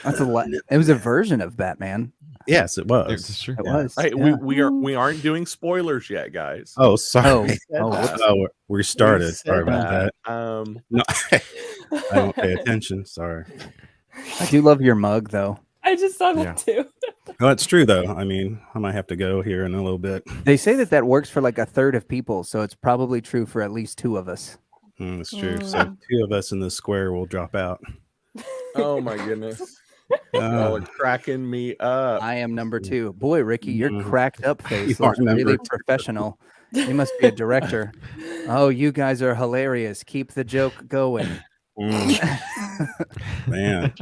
That's a lot. It was a version of Batman. Yes, it was. It's true. It was. Hey, yeah. we aren't doing spoilers yet, guys. Oh, sorry. whoops. We started. We Sorry said about that. No, I don't pay attention. Sorry. I do love your mug, though. I just saw that Yeah. too. No, it's true though. I mean, I might have to go here in a little bit. They say that works for like a third of people, so it's probably true for at least 2 of us. It's true. So 2 of us in the square will drop out. Oh my goodness. Y'all are cracking me up. I am number 2. Boy, Ricky, your cracked up face You are looks really number 2. professional. You must be a director. Oh, you guys are hilarious. Keep the joke going. Man.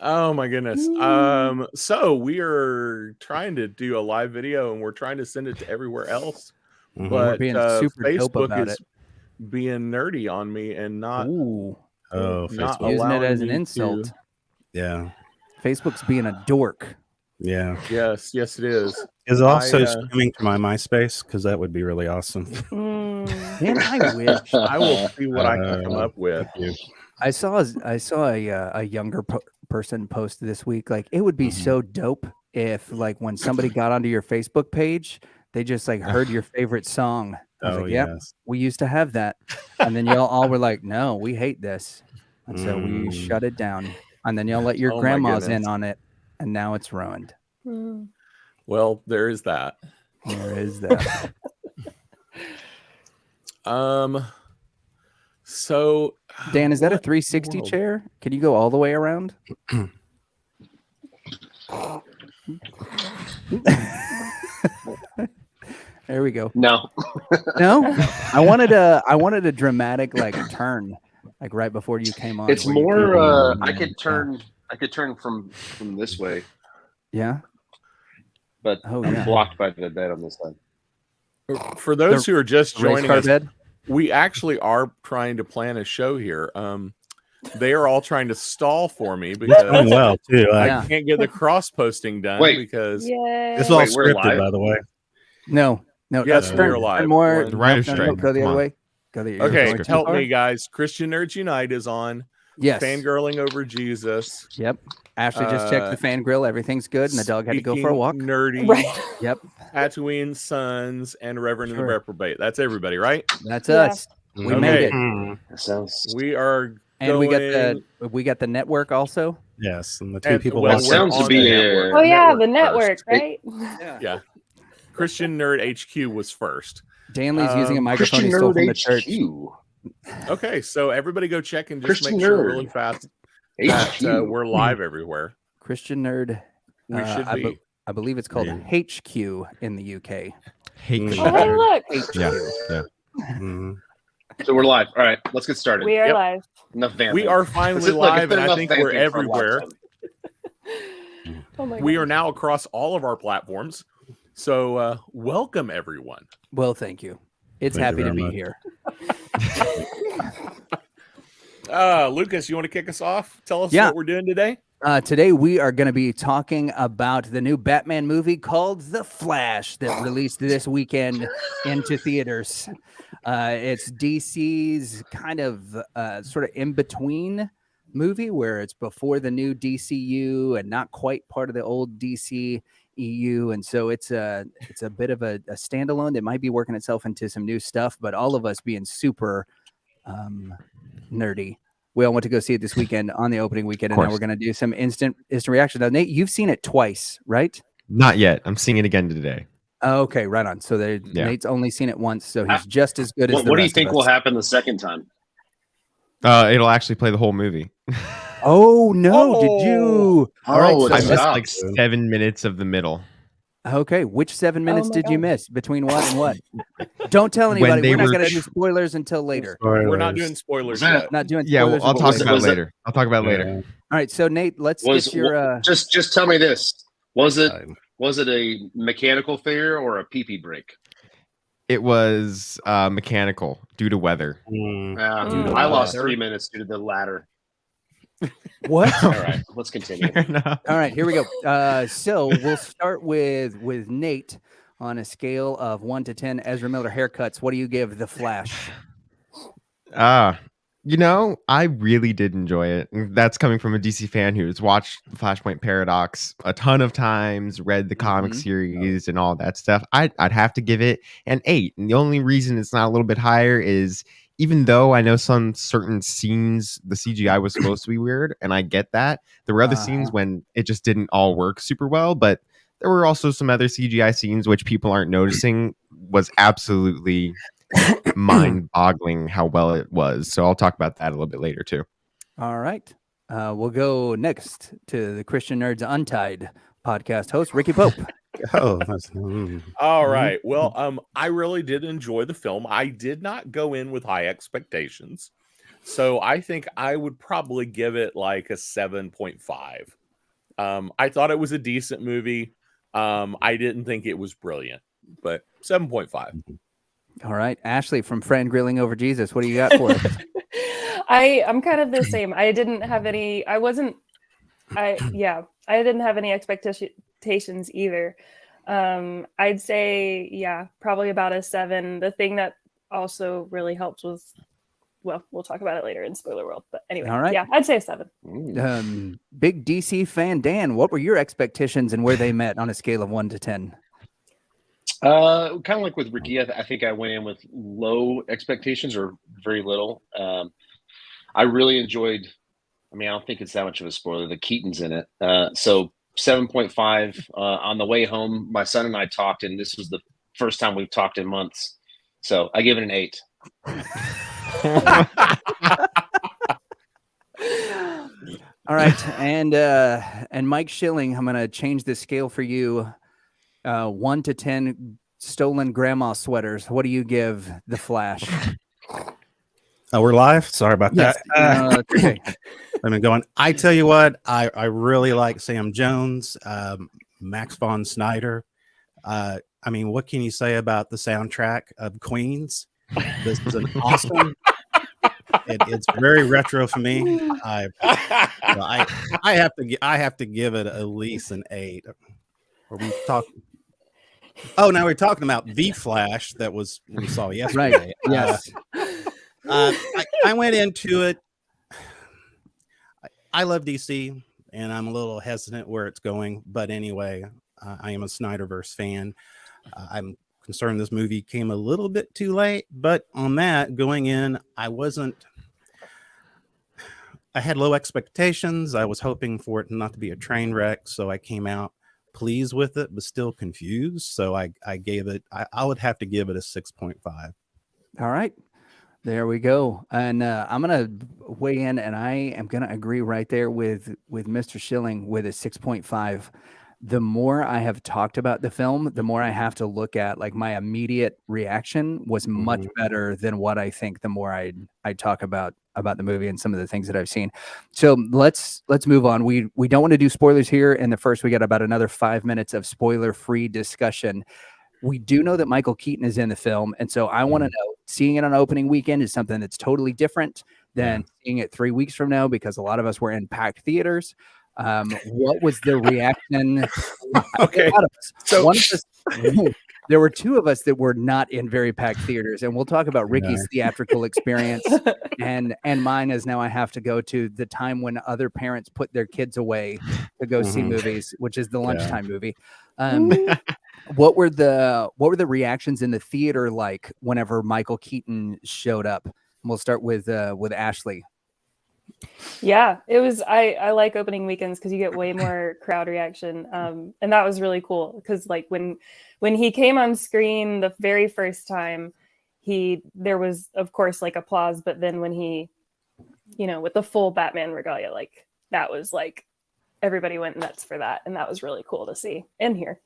Oh my goodness. So we are trying to do a live video and we're trying to send it to everywhere else. But being super dope Facebook about is being nerdy on me and not Ooh, Oh, not Facebook. using it as an allowing me insult. to- Yeah. Facebook's being a dork. Yeah. Yes, it is. Is it also I, streaming to my MySpace? Because that would be really awesome. Man, I wish. I will see what I can come up with. I saw a younger person post this week. Like, it would be so dope if, like, when somebody got onto your Facebook page, they just like heard your favorite song. I was Oh, like, "Yep, yes. we used to have that," and then y'all all were like, "No, we hate this," and so we shut it down. And then y'all let your Oh my grandmas in goodness. on it, and now it's ruined. Well, there is that. There is that. So Dan, is that a what 360 world? chair? Can you go all the way around? There we go. No. No, I wanted a dramatic like turn, like right before you came on. It's where you more. came I in. could turn. I could turn from this way, Yeah. but Oh, I'm yeah. blocked by the bed on this side. For those who are just Race joining car us, bed. we actually are trying to plan a show here. They are all trying to stall for me It's because going well, too. Yeah. I can't get the cross posting done Wait. because Yay. It's all Wait, we're scripted, live? by the way. No. Yes, turn, we're live. turn more. The writer's no, strike. go the Come other on. way. Go the Okay, going too help far? me, guys. Christian Nerds Unite is on. Yes. Fangirling over Jesus. Yep. Ashley just checked the fan grill. Everything's good, and the dog had to go for a walk. Speaking Nerdy. Right. Yep. Tatooine Sons and Reverend and the Sure. Reprobate. That's everybody, right? That's Yeah. us. We made it, That sounds. We are and going. we got the network also. Yes. And the 2 And people well, It lost we're sounds to on be the a. network. Oh yeah, the Network network, first. right? Yeah. Christian Nerd HQ was first. Danley's using a microphone he Christian stole from the Nerd church. HQ. Okay, so everybody go check and just Christian make sure Nerd. really fast that HQ. we're live everywhere. Christian Nerd. We should I, be. I believe it's called Yeah. HQ in the UK. Hate Mm. the Oh, hey, look. HQ. Yeah. Mhm. So we're live. All right, let's get started. We are Yep. live. Enough vamping. We are finally Look, live, it's been and I enough think we're vamping for a long everywhere. time. Oh my We God. are now across all of our platforms. So welcome everyone. Well, thank you. It's Thank you happy to very be much. here. Lucas, you want to kick us off? Tell us Yeah. what we're doing today. Today we are going to be talking about the new Batman movie called The Flash that released this weekend into theaters. It's DC's kind of sort of in between movie where it's before the new DCU and not quite part of the old DC EU, and so it's a bit of a standalone that might be working itself into some new stuff. But all of us being super nerdy, we all went to go see it this weekend on the opening weekend, and now course. we're going to do some instant reaction. Now, Nate, you've seen it twice, right? Not yet. I'm seeing it again today. Okay, right on. So Yeah. Nate's only seen it once, so he's just as good as What, the what do you rest of think will us. happen the second time? It'll actually play the whole movie. Oh no! Did you? All right. Oh, So I it's missed stopped. like 7 minutes of the middle. okay, which 7 minutes my did you God. miss? Between what and what? Don't tell When anybody. they We're not were going to do spoilers until later. We're not Spoilers. doing spoilers Was that- yet. Not doing Yeah, spoilers. well, I'll until talk later. about it was it- later. I'll talk about it later. All right, so Nate, let's Was get your. just tell me this: was it Um, was it a mechanical failure or a pee-pee break? It was mechanical due to weather. Dude, I lost weather. 3 minutes due to the ladder. What? All right, let's continue. All right, here we go. So we'll start with Nate on a scale of 1 to 10 Ezra Miller haircuts. What do you give The Flash? You know, I really did enjoy it. And that's coming from a DC fan who's watched Flashpoint Paradox a ton of times, read the comic series and all that stuff. I'd have to give it an 8. And the only reason it's not a little bit higher is even though I know some certain scenes, the CGI was supposed to be weird, and I get that. There were other scenes when it just didn't all work super well, but there were also some other CGI scenes which people aren't noticing was absolutely mind-boggling how well it was. So I'll talk about that a little bit later too. All right. We'll go next to the Christian Nerds Untied podcast host, Ricky Pope. Oh, All right. Well, I really did enjoy the film. I did not go in with high expectations. So I think I would probably give it like a 7.5. I thought it was a decent movie. I didn't think it was brilliant, but 7.5. All right. Ashley from Friend Grilling Over Jesus. What do you got for us? I'm kind of the same. I didn't have any I didn't have any expectations either. I'd say probably about a 7. The thing that also really helped was, well, we'll talk about it later in Spoiler World, but anyway, all right. Yeah, I'd say a 7. Big DC fan Dan, what were your expectations and where they met on a scale of 1 to 10? Kind of like with Ricky, I think I went in with low expectations or very little. I really enjoyed. I mean, I don't think it's that much of a spoiler. The Keaton's in it, so 7.5. On the way home, my son and I talked, and this was the first time we've talked in months. So I give it an 8. All right, and Mike Schilling, I'm gonna change the scale for you. 1 to 10 stolen grandma sweaters. What do you give The Flash? Oh, we're live. Sorry about that. That's okay. I've been going. I tell you what, I really like Sam Jones, Max von Snyder. I mean, what can you say about the soundtrack of Queens? This is an awesome. It's very retro for me. I have to give it at least an 8. Or we talk. Oh, now we're talking about The Flash that we saw yesterday. Right. Yes. I went into it. I love DC, and I'm a little hesitant where it's going. But anyway, I am a Snyderverse fan. I'm concerned this movie came a little bit too late. But on that, going in, I had low expectations. I was hoping for it not to be a train wreck, so I came out pleased with it, but still confused. So I gave it. I would have to give it a 6.5. All right. There we go. And I'm going to weigh in, and I am going to agree right there with Mr. Schilling with a 6.5. The more I have talked about the film, the more I have to look at, like, my immediate reaction was much better than what I think the more I talk about the movie and some of the things that I've seen. So let's move on. We don't want to do spoilers here. And we got about another 5 minutes of spoiler-free discussion. We do know that Michael Keaton is in the film. And so I want to know, seeing it on opening weekend is something that's totally different than seeing it 3 weeks from now, because a lot of us were in packed theaters. What was the reaction? Okay. So there were 2 of us that were not in very packed theaters, and we'll talk about Ricky's theatrical experience and mine, as now I have to go to the time when other parents put their kids away to go see movies, which is the lunchtime movie. What were the reactions in the theater like whenever Michael Keaton showed up? And we'll start with Ashley. Yeah, it was. I like opening weekends because you get way more crowd reaction, and that was really cool. Because like when he came on screen the very first time, there was of course like applause, but then when he, with the full Batman regalia, like that was like everybody went nuts for that, and that was really cool to see and hear.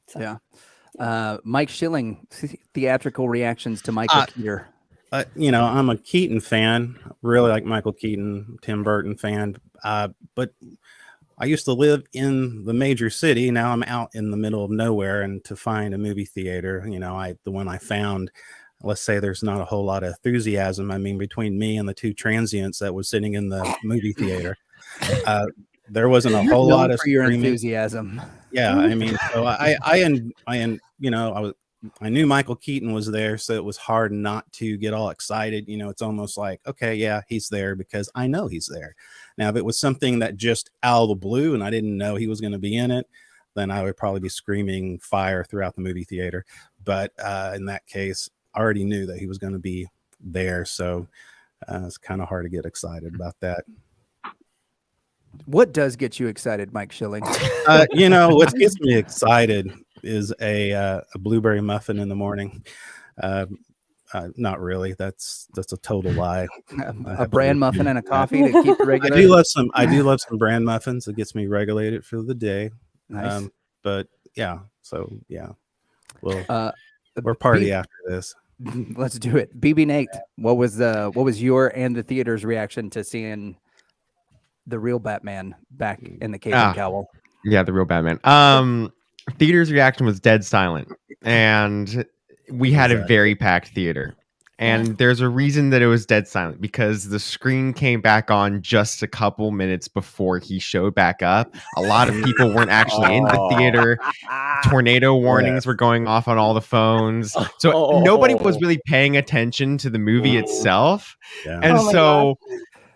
So. Yeah, Mike Schilling, theatrical reactions to Michael Keaton. I'm a Keaton fan, really like Michael Keaton, Tim Burton fan. But I used to live in the major city. Now I'm out in the middle of nowhere, and to find a movie theater, the one I found, let's say there's not a whole lot of enthusiasm. I mean, between me and the 2 transients that was sitting in the movie theater, there wasn't a whole lot of your enthusiasm. Yeah, I mean, so I I knew Michael Keaton was there, so it was hard not to get all excited. You know, it's almost like, okay, yeah, he's there because I know he's there. Now, if it was something that just out of the blue and I didn't know he was going to be in it, then I would probably be screaming fire throughout the movie theater. But in that case, I already knew that he was going to be there, so it's kind of hard to get excited about that. What does get you excited, Mike Schilling? You know, what gets me excited is a blueberry muffin in the morning. Not really. That's a total lie. A bran muffin and a coffee to keep you regulated. I do love some bran muffins. It gets me regulated for the day. Nice. But yeah, so yeah, well, we're party after this. Let's do it. BB Nate, what was your and the theater's reaction to seeing the real Batman back in the cape and cowl? Yeah, the real Batman. Theater's reaction was dead silent, and we had a very packed theater. And there's a reason that it was dead silent, because the screen came back on just a couple minutes before he showed back up. A lot of people weren't actually in the theater. Tornado warnings were going off on all the phones. So nobody was really paying attention to the movie itself. Yeah. And so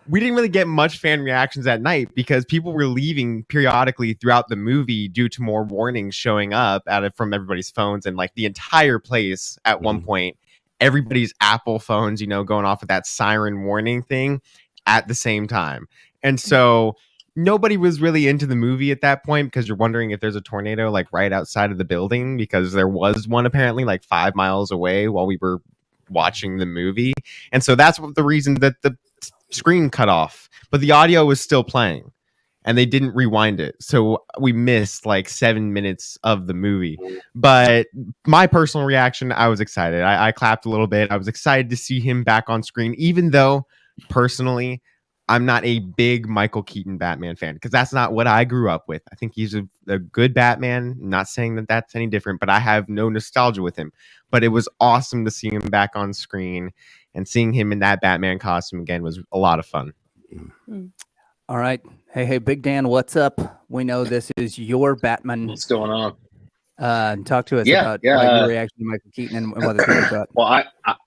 we didn't really get much fan reactions at night because people were leaving periodically throughout the movie due to more warnings showing up from everybody's phones, and like the entire place at one point, everybody's Apple phones, going off with that siren warning thing at the same time. And so nobody was really into the movie at that point, because you're wondering if there's a tornado like right outside of the building, because there was one apparently like 5 miles away while we were watching the movie. And so that's the reason that the screen cut off, but the audio was still playing and they didn't rewind it, so we missed like 7 minutes of the movie. But my personal reaction, I was excited. I clapped a little bit. I was excited to see him back on screen, even though personally I'm not a big Michael Keaton Batman fan, because that's not what I grew up with. I think he's a good Batman. I'm not saying that that's any different, but I have no nostalgia with him. But it was awesome to see him back on screen, and seeing him in that Batman costume again was a lot of fun. All right. Hey, Big Dan, what's up? We know this is your Batman. What's going on? Talk to us about your reaction to Michael Keaton and what the people thought.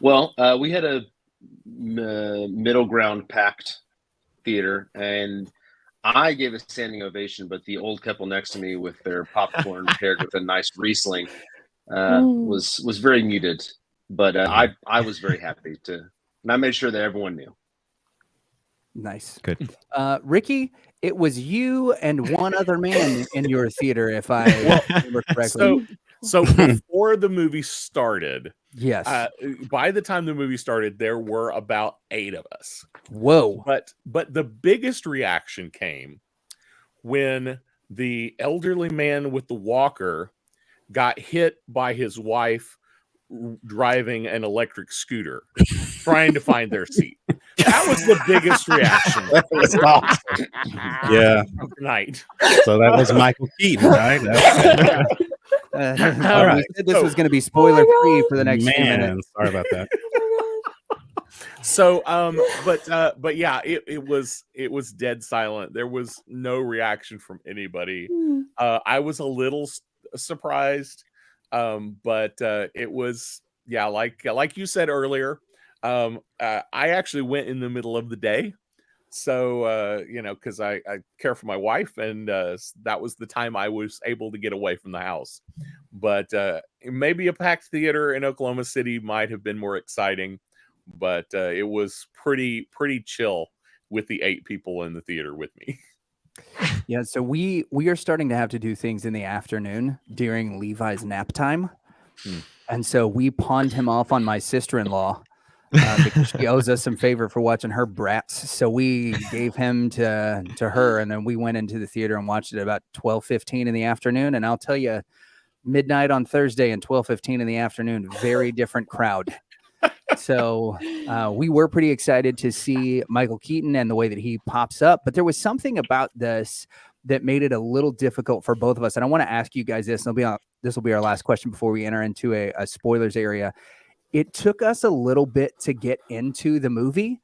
Well, we had a middle ground packed theater, and I gave a standing ovation, but the old couple next to me with their popcorn paired with a nice Riesling was very muted. But I was very happy and I made sure that everyone knew. Nice. Good. Ricky, it was you and one other man in your theater, if I remember correctly. So before the movie started, yes. By the time the movie started, there were about 8 of us. Whoa. But the biggest reaction came when the elderly man with the walker got hit by his wife driving an electric scooter, trying to find their seat. That was the biggest reaction. That was awesome. Yeah. Tonight. So that was Michael Keaton, right? All right. We said this was going to be spoiler free for the next few minutes. Sorry about that. So, but yeah, it was dead silent. There was no reaction from anybody. I was a little surprised. But it was, like you said earlier, I actually went in the middle of the day. So, because I care for my wife, and that was the time I was able to get away from the house. But maybe a packed theater in Oklahoma City might have been more exciting, but it was pretty chill with the 8 people in the theater with me. Yeah, so we are starting to have to do things in the afternoon during Levi's nap time. And so we pawned him off on my sister-in-law because she owes us some favor for watching her brats. So we gave him to her, and then we went into the theater and watched it about 12:15 in the afternoon. And I'll tell you, midnight on Thursday and 12:15 in the afternoon, very different crowd. So we were pretty excited to see Michael Keaton and the way that he pops up. But there was something about this that made it a little difficult for both of us. And I want to ask you guys this. This will be our last question before we enter into a spoilers area. It took us a little bit to get into the movie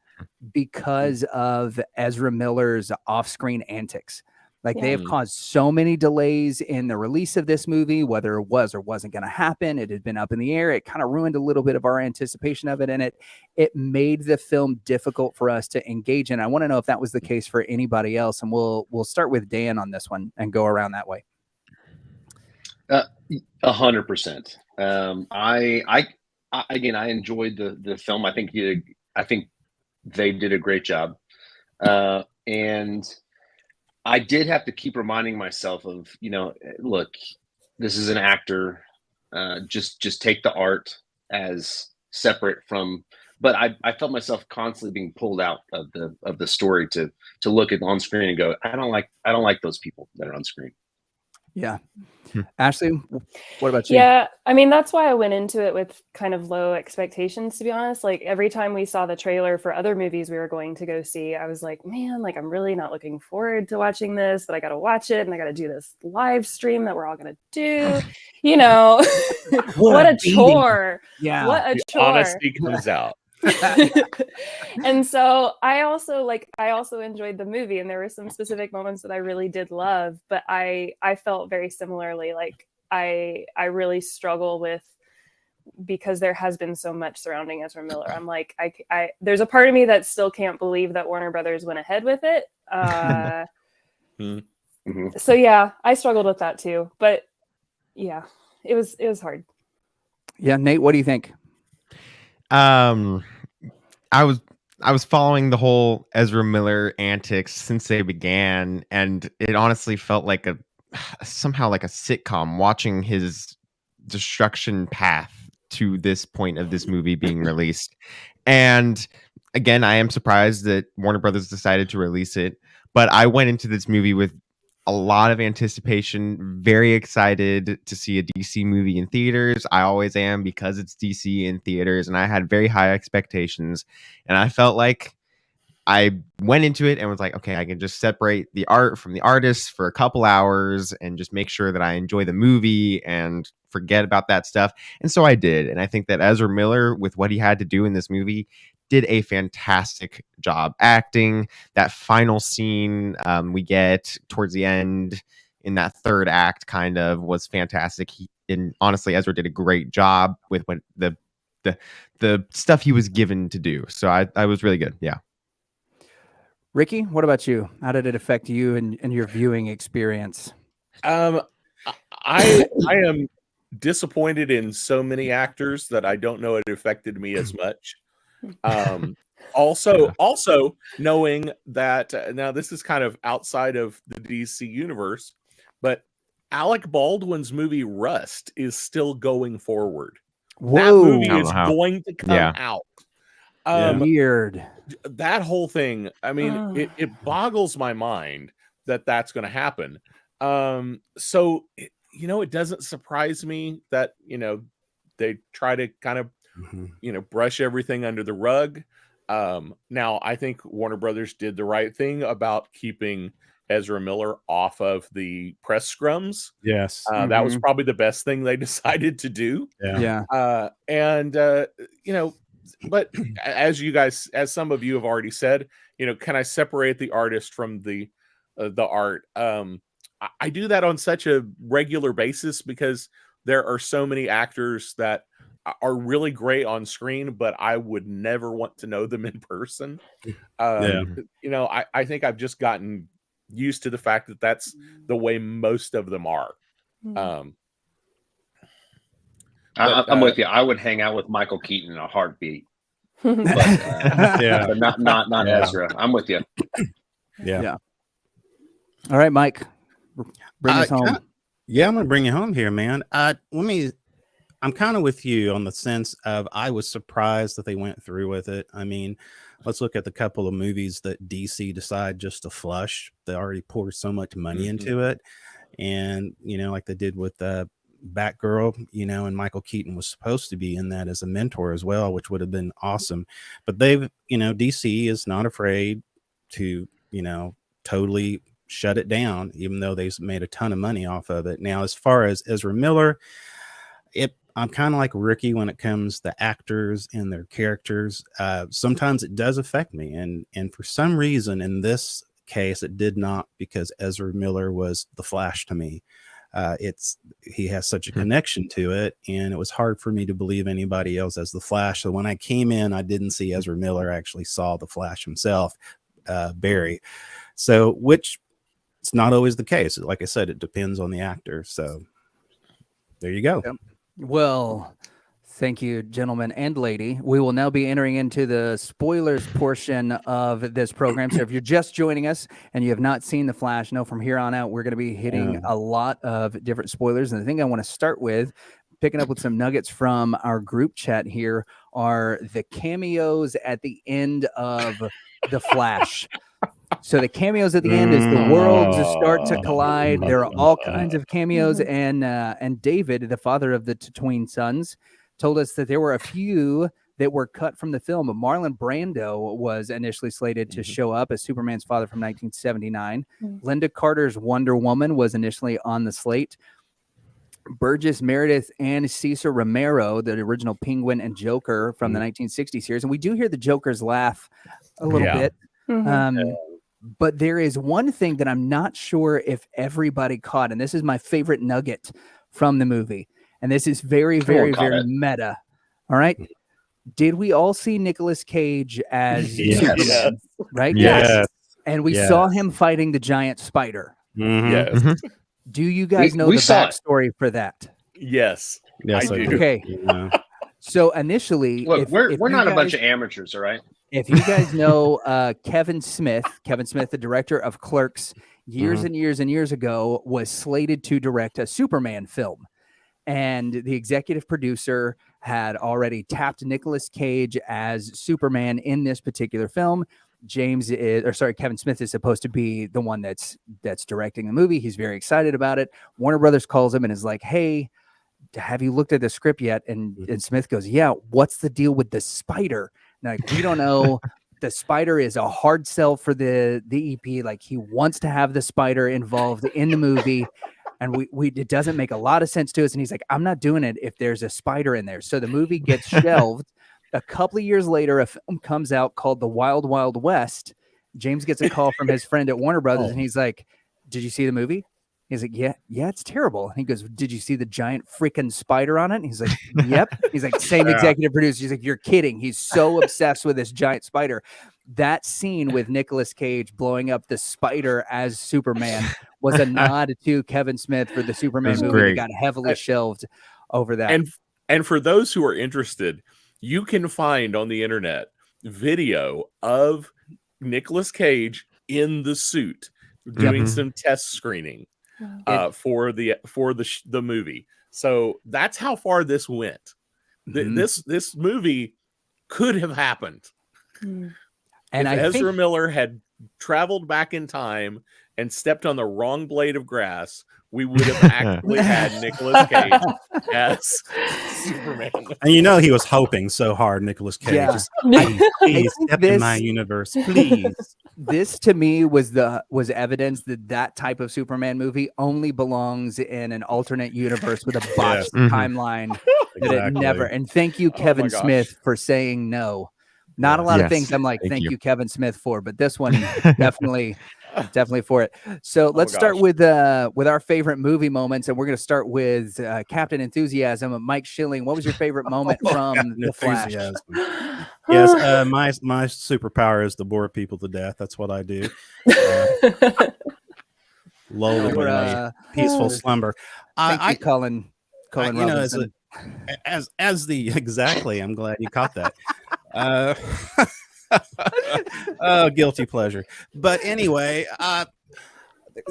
because of Ezra Miller's off-screen antics. Like Yeah. they have caused so many delays in the release of this movie, whether it was or wasn't going to happen. It had been up in the air. It kind of ruined a little bit of our anticipation of it, and it made the film difficult for us to engage in. I want to know if that was the case for anybody else, and we'll start with Dan on this one and go around that way. 100%. Again, I enjoyed the film. I think they did a great job, and I did have to keep reminding myself of, look, this is an actor. Just take the art as separate from. But I felt myself constantly being pulled out of the story to look at on screen and go, I don't like those people that are on screen. Yeah. Ashley, what about you? Yeah, I mean, that's why I went into it with kind of low expectations, to be honest. Like every time we saw the trailer for other movies we were going to go see, I was like, man, like I'm really not looking forward to watching this, but I got to watch it and I got to do this live stream that we're all going to do, what a chore. Yeah. What a The chore. honesty comes out. And so I also enjoyed the movie, and there were some specific moments that I really did love, but I felt very similarly. Like I really struggle with, because there has been so much surrounding Ezra Miller. I'm like, I there's a part of me that still can't believe that Warner Brothers went ahead with it. So yeah, I struggled with that too, but yeah, it was hard. Yeah, Nate, what do you think? I was following the whole Ezra Miller antics since they began, and it honestly felt like somehow like a sitcom, watching his destruction path to this point of this movie being released. And again, I am surprised that Warner Brothers decided to release it, but I went into this movie with a lot of anticipation, very excited to see a DC movie in theaters. I always am, because it's DC in theaters, and I had very high expectations, and I felt like I went into it and was like, okay, I can just separate the art from the artist for a couple hours and just make sure that I enjoy the movie and forget about that stuff. And so I did. And I think that Ezra Miller, with what he had to do in this movie, did a fantastic job acting. That final scene we get towards the end in that third act kind of was fantastic. And honestly, Ezra did a great job with what the stuff he was given to do. So I was really good. Yeah. Ricky, what about you? How did it affect you and your viewing experience? I am disappointed in so many actors that I don't know it affected me as much. Also knowing that now this is kind of outside of the DC universe, but Alec Baldwin's movie Rust is still going forward. Whoa. That movie is going to come out. Weird. That whole thing, I mean, it boggles my mind that that's going to happen. So it doesn't surprise me that they try to kind of brush everything under the rug. Now I think Warner Brothers did the right thing about keeping Ezra Miller off of the press scrums. Yes. That was probably the best thing they decided to do. Yeah. But as some of you have already said, can I separate the artist from the art? I do that on such a regular basis because there are so many actors that are really great on screen, but I would never want to know them in person. I think I've just gotten used to the fact that that's the way most of them are. I'm with you. I would hang out with Michael Keaton in a heartbeat, but not Ezra. I'm with you. Yeah. All right, Mike, bring us home. I'm gonna bring you home here, man. I'm kind of with you on the sense of I was surprised that they went through with it. I mean, let's look at the couple of movies that DC decided just to flush. They already poured so much money into it, and like they did with Batgirl, and Michael Keaton was supposed to be in that as a mentor as well, which would have been awesome. But they've, DC is not afraid to, totally shut it down, even though they've made a ton of money off of it. Now, as far as Ezra Miller, I'm kind of like Ricky when it comes to actors and their characters. Sometimes it does affect me, and for some reason in this case. It did not, because Ezra Miller was the Flash to me. He has such a connection to it, and it was hard for me to believe anybody else as the Flash. So when I came in, I didn't see Ezra Miller. I actually saw the Flash himself, Barry. So, which it's not always the case. Like I said, it depends on the actor. So there you go. Yep. Well, thank you, gentlemen and lady. We will now be entering into the spoilers portion of this program. So if you're just joining us and you have not seen The Flash, know from here on out, we're going to be hitting a lot of different spoilers. And the thing I want to start with, picking up with some nuggets from our group chat here, are the cameos at the end of The Flash. So the cameos at the end is the worlds start to collide. There are all kinds of cameos, and David, the father of the Tatooine Sons, told us that there were a few that were cut from the film. Marlon Brando was initially slated to show up as Superman's father from 1979. Linda Carter's Wonder Woman was initially on the slate. Burgess Meredith and Cesar Romero, the original Penguin and Joker from the 1960s series. And we do hear the Joker's laugh a little bit. But there is one thing that I'm not sure if everybody caught, and this is my favorite nugget from the movie. And this is very, very, very meta. All right. Did we all see Nicolas Cage as Superman? Right? Yes. And we saw him fighting the giant spider. Yes. Do you guys know the backstory for that? Yes. Yes, I do. Okay. So initially, Look, we're not a bunch of amateurs, all right? If you guys know Kevin Smith, the director of Clerks, years and years and years ago, was slated to direct a Superman film. And the executive producer had already tapped Nicolas Cage as Superman in this particular film. Kevin Smith is supposed to be the one that's directing the movie. He's very excited about it. Warner Brothers calls him and is like, "Hey, have you looked at the script yet?" And Smith goes, "Yeah, what's the deal with the spider?" And like, we don't know. The spider is a hard sell for the EP. Like, he wants to have the spider involved in the movie. And it doesn't make a lot of sense to us. And he's like, "I'm not doing it if there's a spider in there." So the movie gets shelved. A couple of years later, a film comes out called The Wild Wild West. James gets a call from his friend at Warner Brothers, and he's like, "Did you see the movie?" He's like, yeah, it's terrible. And he goes, "Did you see the giant freaking spider on it?" And he's like, "Yep." He's like, "Same executive producer." He's like, "You're kidding." He's so obsessed with this giant spider. That scene with Nicolas Cage blowing up the spider as Superman was a nod to Kevin Smith for the Superman movie. Great. That got heavily shelved over that. And for those who are interested, you can find on the internet video of Nicolas Cage in the suit doing some test screening for the movie. So that's how far this went. This movie could have happened. And if Ezra Miller had traveled back in time and stepped on the wrong blade of grass, we would have actually had Nicolas Cage as Superman. And you know he was hoping so hard, Nicolas Cage. Yeah. Just, please step in my universe, please. This to me was evidence that type of Superman movie only belongs in an alternate universe with a botched timeline. That it never. And thank you, Kevin Smith, for saying no. Not a lot of things I'm like, thank you, Kevin Smith, for, but this one definitely for it. So let's start with our favorite movie moments, and we're going to start with Captain Enthusiasm. Mike Schilling, what was your favorite moment from The Flash? Yes, my superpower is to bore people to death. That's what I do. Lull them in a peaceful slumber. Thank you, Colin Robinson. I'm glad you caught that. Guilty pleasure. But anyway,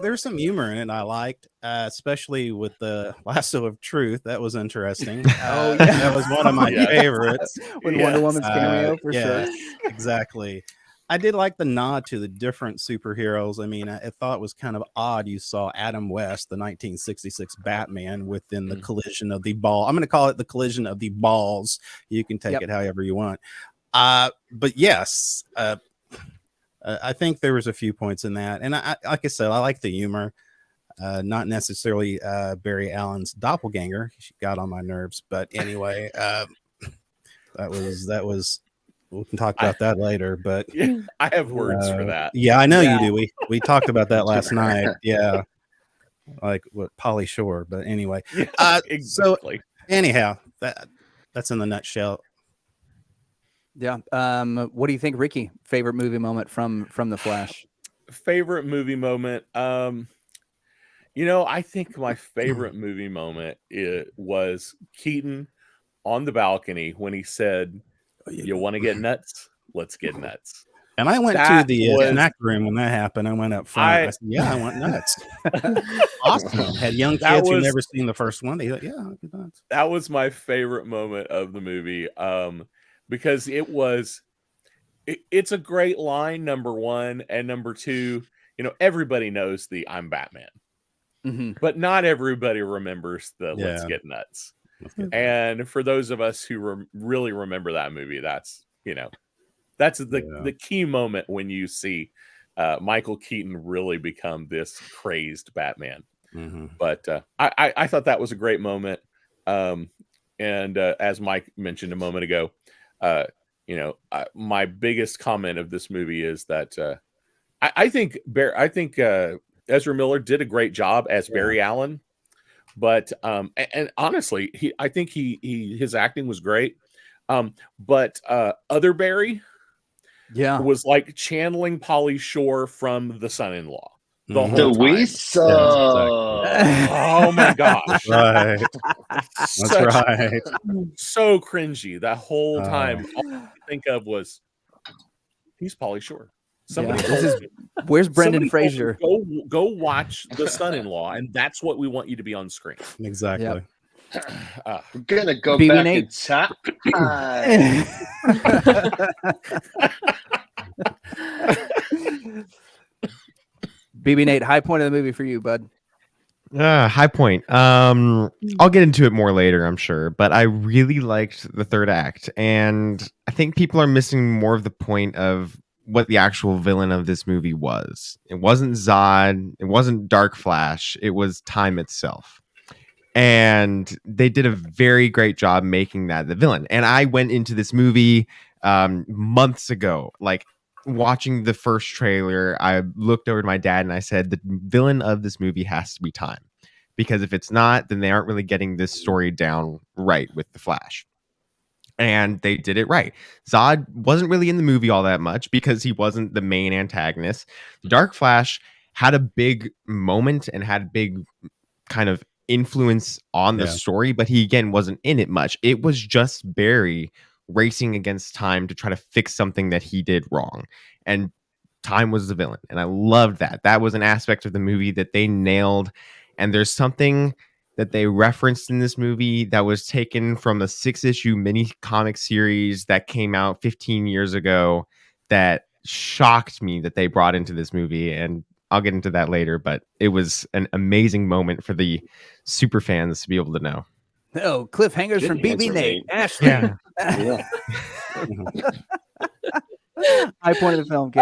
there's some humor in it I liked, especially with the lasso of truth. That was interesting. That was one of my favorites. With Wonder Woman's cameo, for sure. Exactly. I did like the nod to the different superheroes. I mean, I thought it was kind of odd. You saw Adam West, the 1966 Batman, within the collision of the ball. I'm going to call it the collision of the balls. You can take it however you want. But yes, I think there was a few points in that. And like I said, I like the humor. Not necessarily Barry Allen's doppelganger. She got on my nerves. But anyway, that was we can talk about that later. But Yeah, I have words for that. yeah, I know you do. We talked about that last night. Yeah, like what Polly Shore. But anyway, Yeah, so exactly. anyhow, that's in the nutshell. Yeah. What do you think, Ricky? Favorite movie moment from The Flash? Favorite movie moment. I think my favorite movie moment was Keaton on the balcony when he said, "You want to get nuts? Let's get nuts." And I went to That the was snack room when that happened. I went up front. I said, "Yeah, I want nuts." Awesome. Had young That kids who was- never seen the first one. They like, "Yeah, I'll get nuts." that was my favorite moment of the movie, because it's a great line, number one, and number two, everybody knows the "I'm Batman," Mm-hmm. but not everybody remembers the "Let's Yeah. get nuts." Let's get nuts. And for those of us who really remember that movie, that's the key moment when you see Michael Keaton really become this crazed Batman. Mm-hmm. But I thought that was a great moment. And as Mike mentioned a moment ago, my biggest comment of this movie is that I think Ezra Miller did a great job as Barry Allen. But and honestly, I think his acting was great. But other Barry was like channeling Pauly Shore from The Son-in-Law the Mhm. whole The time. we saw. Oh my gosh. Right. That's right. So cringy that whole time. All I could think of was he's Pauly Shore. Somebody Yeah. told me. Where's Brendan Somebody told Fraser? me, Go watch The Son-in-Law, and that's what we want you to be on screen. Exactly. We're gonna go BB back Nate. in time. BB Nate, high point of the movie for you, bud. High point. I'll get into it more later, I'm sure, but I really liked the third act, and I think people are missing more of the point of what the actual villain of this movie was. It wasn't Zod, it wasn't Dark Flash, it was time itself. And they did a very great job making that the villain. And I went into this movie months ago, like watching the first trailer. I looked over to my dad and I said, the villain of this movie has to be time, because if it's not, then they aren't really getting this story down right with the Flash. And they did it right. Zod wasn't really in the movie all that much because he wasn't the main antagonist. Dark Flash had a big moment and had a big kind of influence on the story, but he again wasn't in it much. It was just Barry racing against time to try to fix something that he did wrong, and time was the villain. And I loved that. That was an aspect of the movie that they nailed. And there's something that they referenced in this movie that was taken from a 6-issue mini comic series that came out 15 years ago that shocked me that they brought into this movie. And I'll get into that later, but it was an amazing moment for the super fans to be able to know. Oh, cliffhangers Good from BB answer, Nate. Nate. Ashley. Yeah. High point of the film, kid.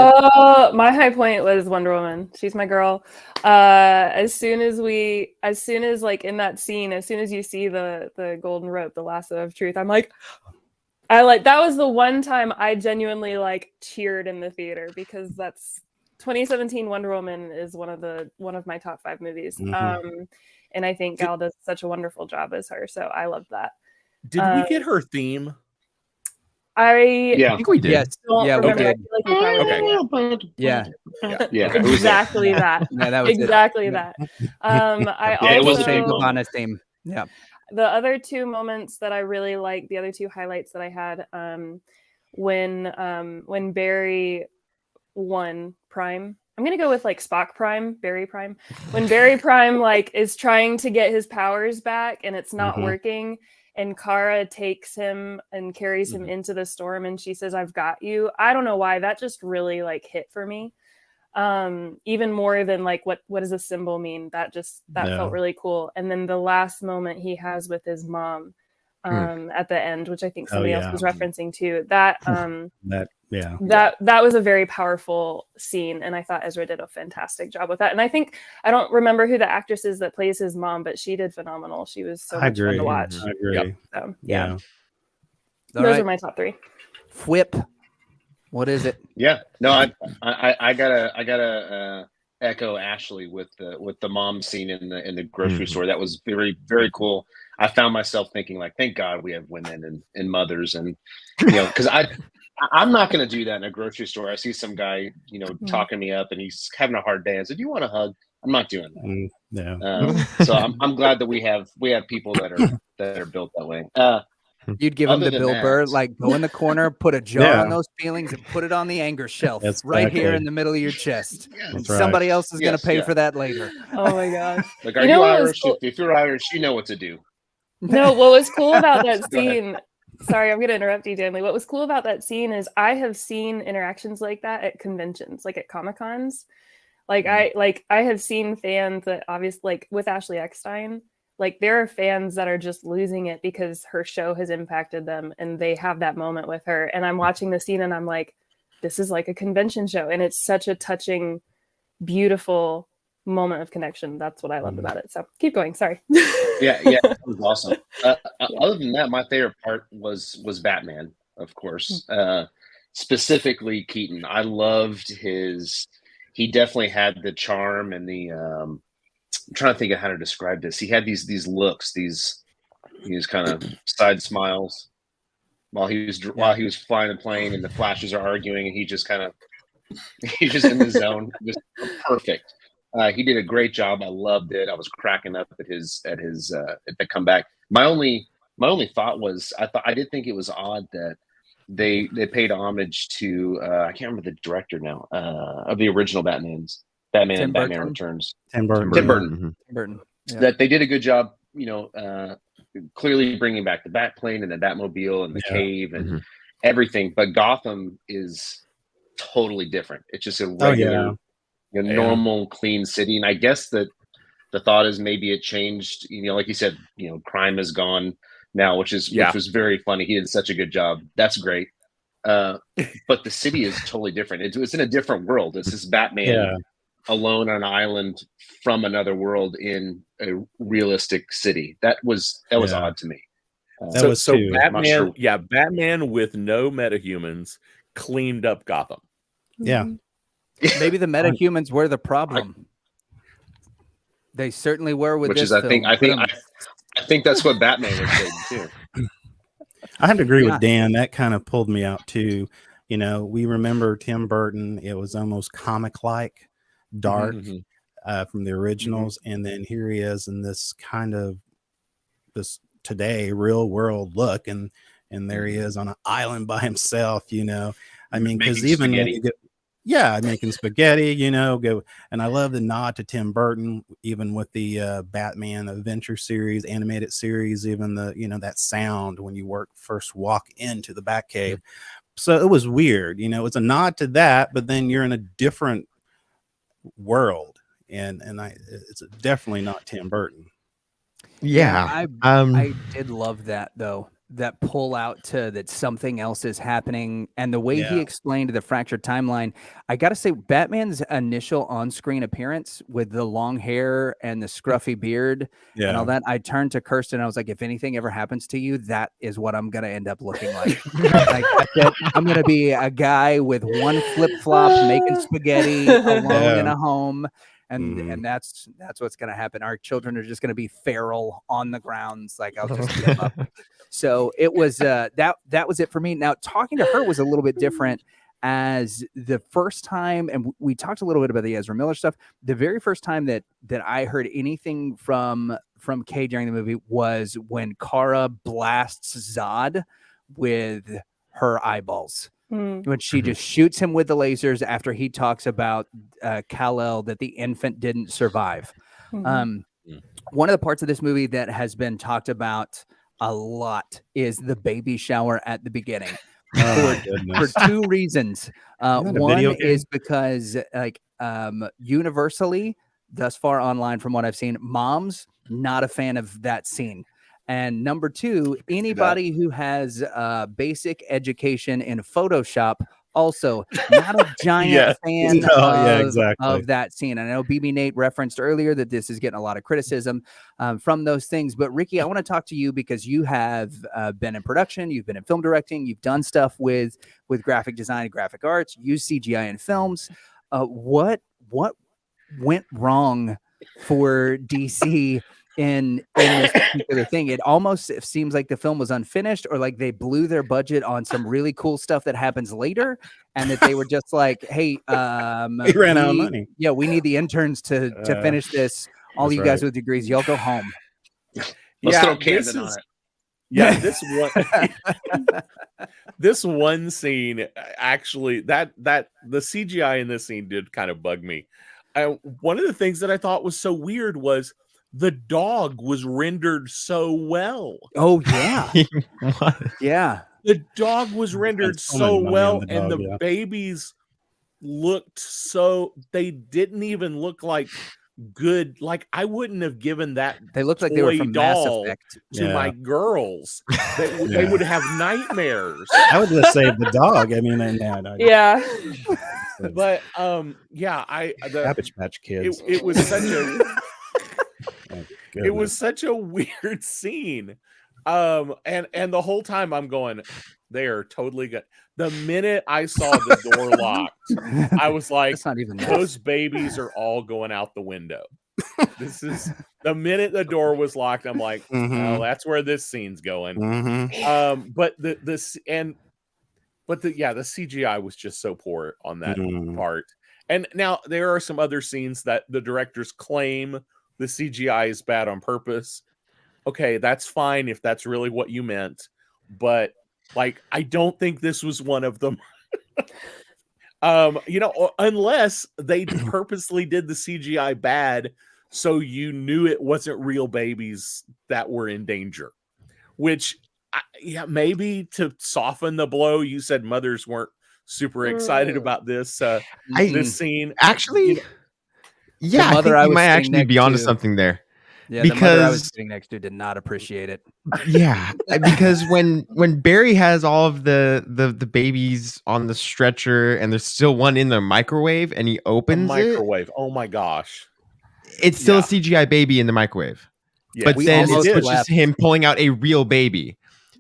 My high point was Wonder Woman. She's my girl. As soon as like in that scene, as soon as you see the golden rope, the lasso of truth, I'm like, that was the one time I genuinely like cheered in the theater, because that's 2017 Wonder Woman is one of my top 5 movies. Mm-hmm. And I think Gal does such a wonderful job as her, so I love that. Did we get her theme? I think we did. Yes. Yeah, we did. Okay. Yeah. Yeah. Exactly that. Yeah, that was exactly it. that. I Yeah, it was also, a big moment. Gabbana's theme. Yeah. the other 2 moments that I really like, the other 2 highlights that I had, when Barry won Prime. I'm gonna go with like Spock Prime, Barry Prime. When Barry Prime like is trying to get his powers back and it's not working, and Kara takes him and carries him into the storm, and she says, "I've got you." I don't know why that just really like hit for me. Even more than like what does a symbol mean? That felt really cool. And then the last moment he has with his mom at the end, which I think somebody else was referencing too. That was a very powerful scene, and I thought Ezra did a fantastic job with that. And I don't remember who the actress is that plays his mom, but she did phenomenal. She was so much fun to watch. I agree. So, yeah. All Those right. are my top 3. Whip. What is it? Yeah, no, I gotta echo Ashley with the mom scene in the grocery store. That was very, very cool. I found myself thinking, like, thank God we have women and mothers, and because I'm not going to do that in a grocery store. I see some guy talking me up and he's having a hard day. I said, "Do you want a hug?" I'm not doing that. No. So I'm glad that we have people that are built that way. You'd give him Other the than Bill that- Burr, like go in the corner, put a jar Yeah. on those feelings, and put it on the anger shelf That's right here exactly. in the middle of your chest. Yeah. And That's right. somebody else is going Yes, to pay yeah. for that later. Oh my gosh. Like, are You you, know what was Irish? cool- If you're Irish, you know what to do. No, what was cool about that Go ahead. scene, sorry, I'm going to interrupt you, Danley. What was cool about that scene is I have seen interactions like that at conventions, like at Comic-Cons. Like I have seen fans that obviously, like with Ashley Eckstein, like there are fans that are just losing it because her show has impacted them and they have that moment with her. And I'm watching the scene and I'm like, this is like a convention show. And it's such a touching, beautiful moment of connection. That's what I loved about it. So keep going. Sorry. Yeah, that was awesome. Other than that, my favorite part was Batman, of course. Specifically Keaton. I loved he definitely had the charm and the I'm trying to think of how to describe this. He had these looks, these kind of side smiles while he was flying the plane and the Flashes are arguing and he's just in the zone. Just perfect. He did a great job. I loved it. I was cracking up at the comeback. My only thought was I did think it was odd that they paid homage to I can't remember the director now of the original Batman Returns. Tim Burton. Tim Burton. Mhm. Burton. Yeah. That they did a good job, clearly bringing back the Batplane and the Batmobile and the cave and everything. But Gotham is totally different. It's just a regular, normal, clean city. And I guess that the thought is maybe it changed. Like you said, crime is gone now, which was very funny. He did such a good job. That's great. But the city is totally different. It's in a different world. It's this Batman alone on an island from another world in a realistic city. That was odd to me. So Batman, sure. Batman with no metahumans cleaned up Gotham. Yeah. Maybe the metahumans were the problem. They certainly were with this film. I think that's what Batman was saying too. I have to agree with Dan. That kind of pulled me out too. We remember Tim Burton. It was almost comic-like, dark from the originals, and then here he is in this kind of this today real world look, and there he is on an island by himself. I mean, because even making spaghetti, go. And I love the nod to Tim Burton, even with the Batman Adventure series, animated series, even the, that sound when you first walk into the Batcave. So it was weird, it's a nod to that, but then you're in a different world. And it's definitely not Tim Burton. Yeah. I did love that though. That pull out to that something else is happening, and the way he explained the fractured timeline. I gotta say, Batman's initial on-screen appearance with the long hair and the scruffy beard and all that, I turned to Kirsten and I was like, if anything ever happens to you, that is what I'm gonna end up looking like. Like that's it. I'm gonna be a guy with one flip-flop making spaghetti alone in a home. And that's what's going to happen. Our children are just going to be feral on the grounds. Like I'll just give up. So it was that was it for me. Now talking to her was a little bit different. As the first time, and we talked a little bit about the Ezra Miller stuff. The very first time that I heard anything from Kay during the movie was when Kara blasts Zod with her eyeballs. When she just shoots him with the lasers after he talks about Kal-El, that the infant didn't survive. One of the parts of this movie that has been talked about a lot is the baby shower at the beginning. For two reasons. One is because universally, thus far online from what I've seen, moms not a fan of that scene. And number two, anybody who has basic education in Photoshop Also, not a giant Yeah. fan No, yeah, of, exactly. of that scene. I know BB Nate referenced earlier that this is getting a lot of criticism from those things. But Ricky, I want to talk to you because you have been in production, you've been in film directing, you've done stuff with graphic design and graphic arts, used CGI in films. What went wrong for DC in this particular thing? It almost seems like the film was unfinished, or like they blew their budget on some really cool stuff that happens later, and that they were just like, hey, We ran out of money. Yeah, we need the interns to finish this. All That's you guys right. with degrees, y'all go home. Let's throw this Camden on is it. yeah, this one scene actually that the CGI in this scene did kind of bug me. One of the things that I thought was so weird was the dog was rendered so well. Oh yeah, What? yeah. The dog was rendered so so much money well, on the and dog, the yeah. babies looked so they didn't even look like good. Like I wouldn't have given that They looked like they were toy from Mass doll Effect. to Yeah. my girls. They Yeah. would have nightmares. I would just save the dog. I mean, and Yeah. But yeah, the Cabbage Patch Kids. it was such a Oh, it was goodness. such a weird scene. And the whole time I'm going, they are totally good. The minute I saw the door locked, I was like, That's not even those babies are all going out the window. This is the minute the door was locked, I'm like, oh, Mhm. that's where this scene's going. Mhm. But the CGI was just so poor on that part. And now there are some other scenes that the directors claim the CGI is bad on purpose. Okay, that's fine if that's really what you meant, but like I don't think this was one of them. Unless they purposely did the CGI bad so you knew it wasn't real babies that were in danger, which maybe to soften the blow. You said mothers weren't super excited about this this scene. Actually, yeah, I mother think I you was might sitting actually next be onto to- something there. Yeah, the mother I was Because sitting next to did not appreciate it. yeah, because when Barry has all of the babies on the stretcher and there's still one in the microwave and he A opens it, microwave. Oh my gosh. it's still Yeah. a CGI baby in the microwave. Yes. But We then it almost switches left. to him pulling out a real baby.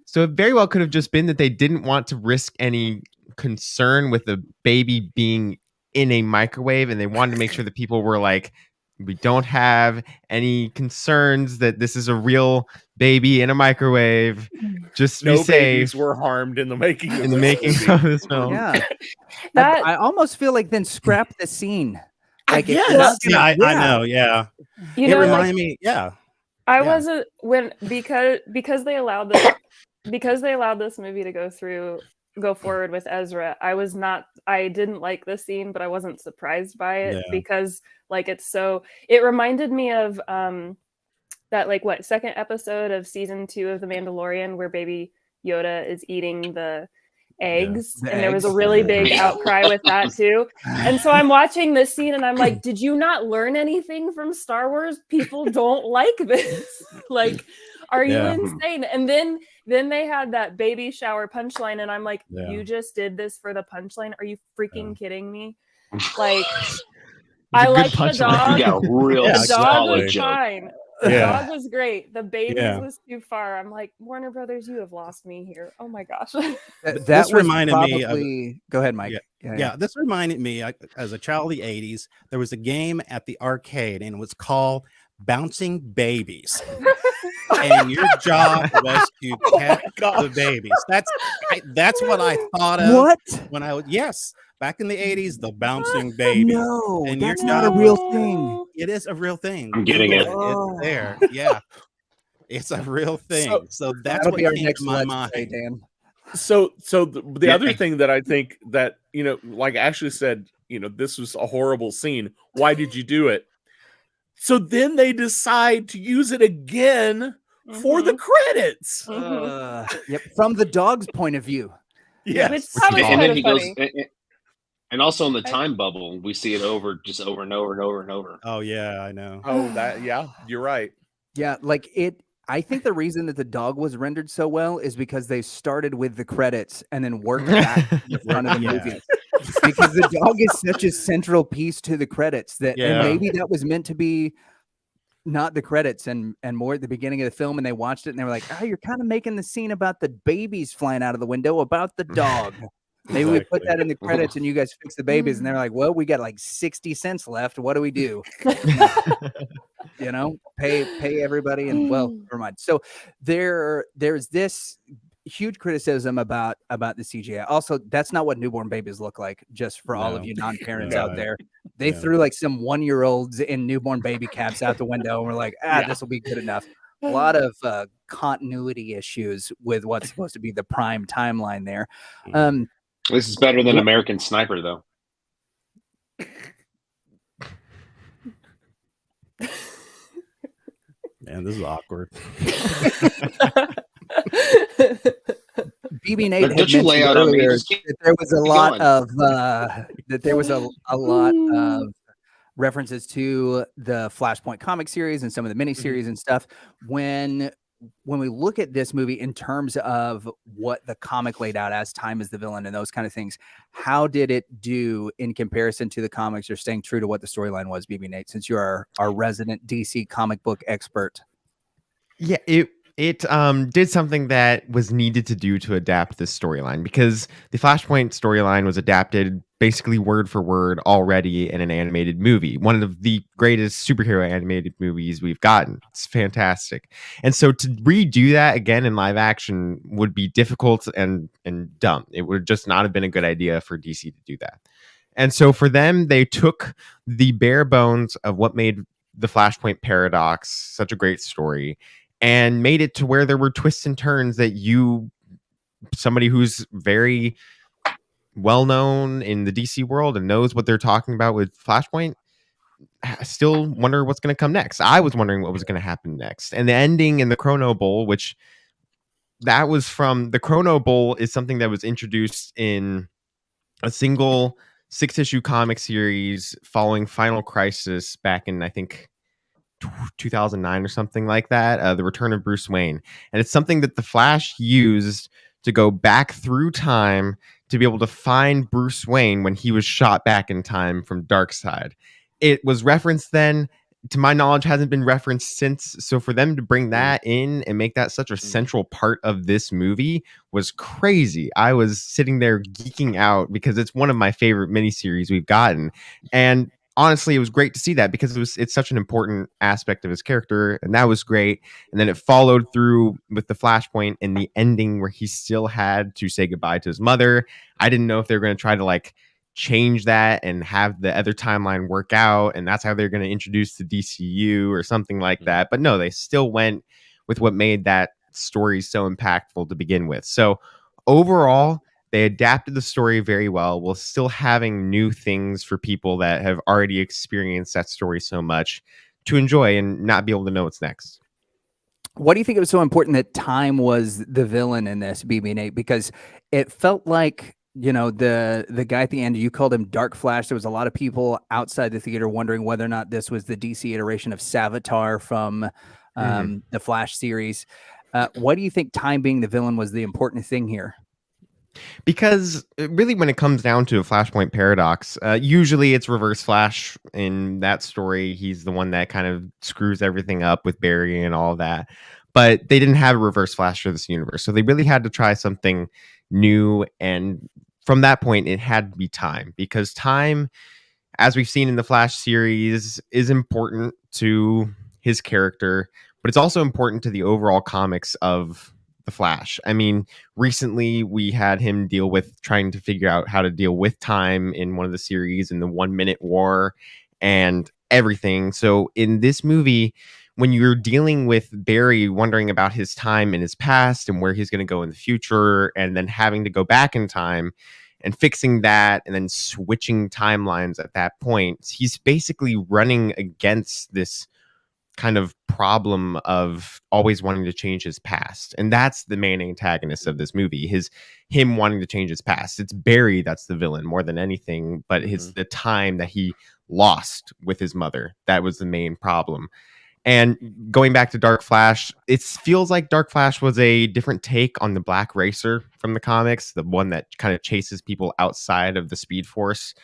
So it very well could have just been that they didn't want to risk any concern with the baby being in a microwave, and they wanted to make sure that people were like, we don't have any concerns that this is a real baby in a microwave. Just be no safe babies were harmed in the making of in the this making movie. of this film. Yeah, That I almost feel like then scrap the scene. Like if Yes. you're not Yeah, gonna- I know. Yeah, you it know, like, reminded me. Yeah, I yeah. wasn't when because they allowed this movie to go forward with Ezra. I didn't like the scene, but I wasn't surprised by it Yeah. because like it reminded me of that like second episode of season 2 of The Mandalorian where Baby Yoda is eating the eggs, The and there was a eggs. really big Yeah. outcry with that too. And so I'm watching this scene and I'm like, did you not learn anything from Star Wars? People don't like this. Like, are you Yeah. insane? And then they had that baby shower punchline, and I'm like, Yeah. you just did this for the punchline? Are you freaking kidding me? Like, a I good like the punchline. dog. You got a real Yeah, The dog solid was joke. fine. The Yeah. dog was great. The babies Yeah. was too far. I'm like, Warner Brothers, you have lost me here. Oh my gosh. That This was reminded me of- probably. Go ahead, Mike. Yeah, this reminded me, as a child of the 80s, there was a game at the arcade and it was called Bouncing Babies. And your job was to catch the babies. That's what I thought of What? when I was, yes, back in the 80s, the Bouncing Baby. No, And your that's not a job real was- thing. It is a real thing. I'm getting Google it. It's there. Yeah. It's a real thing. So that's That'll what be our came next to my Let's mind. Play, Dan. So the Yeah. other thing that I think that, like Ashley said, this was a horrible scene. Why did you do it? So then they decide to use it again for the credits. Yep, from the dog's point of view. Yes. Which probably And kind then of he funny. goes, and also in the time bubble, we see it over and over and over and over. Oh, yeah, I know. Oh, yeah, you're right. Yeah, like I think the reason that the dog was rendered so well is because they started with the credits and then worked back to the front of the Yeah. movie. Because the dog is such a central piece to the credits and Yeah. maybe that was meant to be not the credits and more at the beginning of the film, and they watched it and they were like, oh, you're kind of making the scene about the babies flying out of the window about the dog. Maybe we put that in the credits and you guys fix the babies. And they're like, well, we got like 60 cents left. What do we do? You know, pay everybody and well, never mind. So there's this huge criticism about the CGI. Also, that's not what newborn babies look like, just for all of No. you non-parents No. out there. They Yeah. threw like some 1-year-olds in newborn baby caps out the window and we're like, this will be good enough. A lot of continuity issues with what's supposed to be the prime timeline there. This is better than American Sniper, though. Man, this is awkward. BB Nate had Don't you lay mentioned out on me. earlier Just keep that there was a lot going. of lot of references to the Flashpoint comic series and some of the miniseries and stuff. When we look at this movie in terms of what the comic laid out as time as the villain and those kind of things, how did it do in comparison to the comics, or staying true to what the storyline was, BB Nate, since you are our resident DC comic book expert? Yeah, it did something that was needed to do to adapt this storyline, because the Flashpoint storyline was adapted basically word for word already in an animated movie, one of the greatest superhero animated movies we've gotten. It's fantastic. And so to redo that again in live action would be difficult and dumb. It would just not have been a good idea for DC to do that. And so for them, they took the bare bones of what made the Flashpoint paradox such a great story and made it to where there were twists and turns that somebody who's very well known in the DC world and knows what they're talking about with Flashpoint, still wonder what's going to come next. I was wondering what was going to happen next. And the ending in the Chrono Bowl, which that was from the Chrono Bowl, is something that was introduced in a single 6-issue comic series following Final Crisis back in, I think, 2009 or something like that, the return of Bruce Wayne. And it's something that the Flash used to go back through time to be able to find Bruce Wayne when he was shot back in time from Darkseid. It was referenced then, to my knowledge, hasn't been referenced since. So for them to bring that in and make that such a central part of this movie was crazy. I was sitting there geeking out because it's one of my favorite miniseries we've gotten. And honestly, it was great to see that, because it's such an important aspect of his character, and that was great. And then it followed through with the Flashpoint and the ending where he still had to say goodbye to his mother. I didn't know if they were going to try to like change that and have the other timeline work out, and that's how they're going to introduce the DCU or something like that. But no, they still went with what made that story so impactful to begin with. So overall, they adapted the story very well, while still having new things for people that have already experienced that story so much to enjoy and not be able to know what's next. What do you think it was so important that time was the villain in this, BB-8? Because it felt like, you know, the guy at the end, you called him Dark Flash. There was a lot of people outside the theater wondering whether or not this was the DC iteration of Savitar from the Flash series. What do you think time being the villain was the important thing here? Because really, when it comes down to a Flashpoint paradox, usually it's Reverse Flash in that story. He's the one that kind of screws everything up with Barry and all that. But they didn't have a Reverse Flash for this universe, so they really had to try something new. And from that point, it had to be time, because time, as we've seen in the Flash series, is important to his character, but it's also important to the overall comics of the Flash. I mean, recently we had him deal with trying to figure out how to deal with time in one of the series, in the 1 Minute War and everything. So in this movie, when you're dealing with Barry wondering about his time in his past and where he's going to go in the future, and then having to go back in time and fixing that and then switching timelines at that point, he's basically running against this kind of problem of always wanting to change his past. And that's the main antagonist of this movie, him wanting to change his past. It's Barry that's the villain more than anything, but it's the time that he lost with his mother that was the main problem. And going back to Dark Flash, it feels like Dark Flash was a different take on the Black Racer from the comics, the one that kind of chases people outside of the Speed Force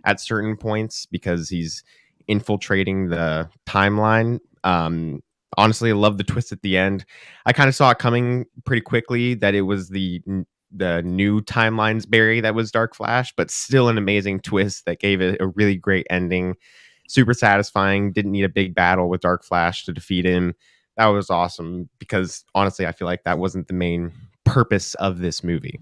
at certain points because he's infiltrating the timeline. Honestly, I love the twist at the end. I kind of saw it coming pretty quickly that it was the new timelines Barry that was Dark Flash, but still an amazing twist that gave it a really great ending. Super satisfying. Didn't need a big battle with Dark Flash to defeat him. That was awesome because honestly, I feel like that wasn't the main purpose of this movie.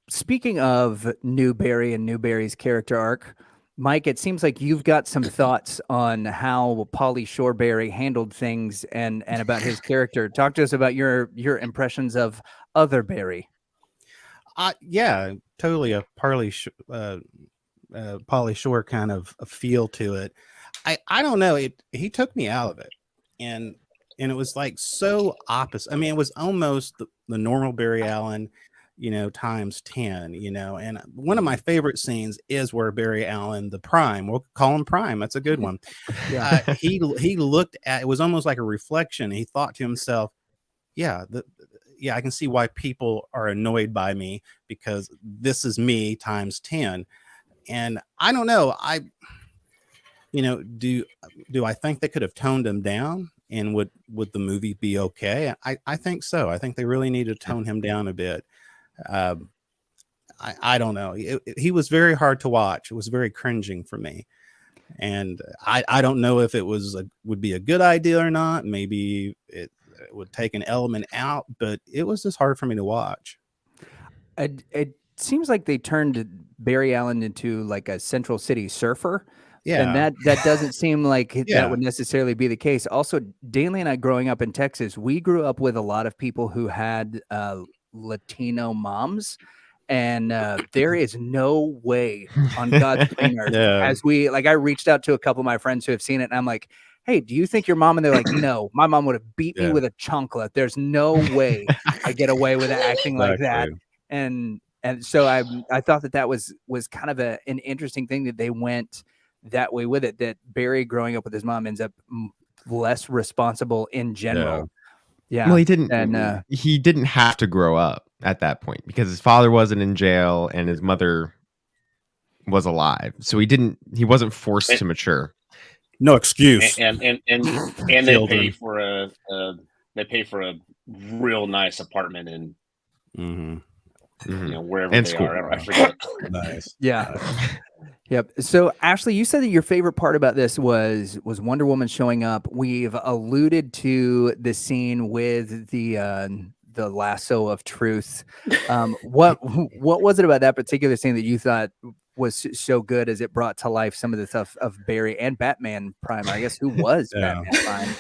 Speaking of New Barry and New Barry's character arc, Mike, it seems like you've got some thoughts on how Pauly Shore Barry handled things and about his character. Talk to us about your impressions of other Barry. Yeah, totally a Pauly Shore kind of a feel to it. I don't know. He took me out of it, and it was like so opposite. I mean, it was almost the normal Barry Allen, times 10, and one of my favorite scenes is where Barry Allen, the Prime, we'll call him Prime. That's a good one. Yeah. He looked at, it was almost like a reflection. He thought to himself, yeah, I can see why people are annoyed by me because this is me times 10. And I don't know, do I think they could have toned him down and would the movie be okay? I think so. I think they really need to tone him down a bit. I don't know. He was very hard to watch. It was very cringing for me. And I don't know if it would be a good idea or not. Maybe it would take an element out, but it was just hard for me to watch. It seems like they turned Barry Allen into like a Central City surfer. Yeah. And that doesn't seem like that would necessarily be the case. Also, Daly and I growing up in Texas, we grew up with a lot of people who had Latino moms. And there is no way on God's green earth I reached out to a couple of my friends who have seen it, and I'm like, hey, do you think your mom? And they're like, no, my mom would have beat me with a chancla. There's no way I get away with acting like that. And so I thought that was kind of an interesting thing that they went that way with it, that Barry growing up with his mom ends up less responsible in general. Yeah. Well, he didn't have to grow up at that point because his father wasn't in jail and his mother was alive. So he wasn't forced to mature. No excuse. And they pay for a real nice apartment in wherever and they school. are. I forget. Nice. Yeah. Yep. So Ashley, you said that your favorite part about this was Wonder Woman showing up. We've alluded to the scene with the lasso of truth. What was it about that particular scene that you thought was so good as it brought to life some of the stuff of Barry and Batman Prime? I guess who was Batman Prime?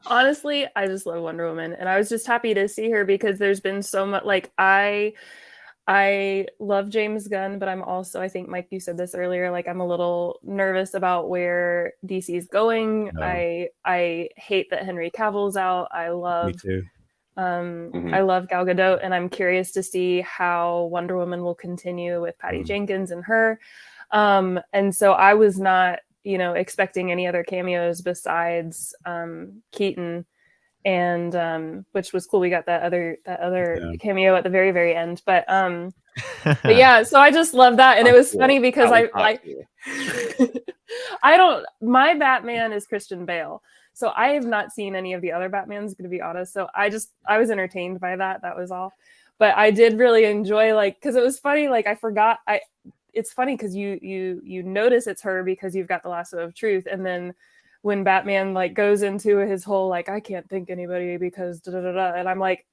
Honestly, I just love Wonder Woman, and I was just happy to see her because there's been so much. Like I love James Gunn, but I'm also, I think, Mike, you said this earlier, like I'm a little nervous about where DC is going. No. I hate that Henry Cavill's out. I love Me too. I love Gal Gadot, and I'm curious to see how Wonder Woman will continue with Patty Jenkins and her. And so I was not, expecting any other cameos besides Keaton, and which was cool. We got that other cameo at the very, very end. But yeah, so I just love that. And it was funny because my Batman is Christian Bale. So I have not seen any of the other Batmans, to be honest. So I was entertained by that. That was all. But I did really enjoy, because it was funny. I forgot. It's funny because you notice it's her because you've got the lasso of truth, and then when Batman goes into his whole I can't think anybody because da da da da, and I'm like,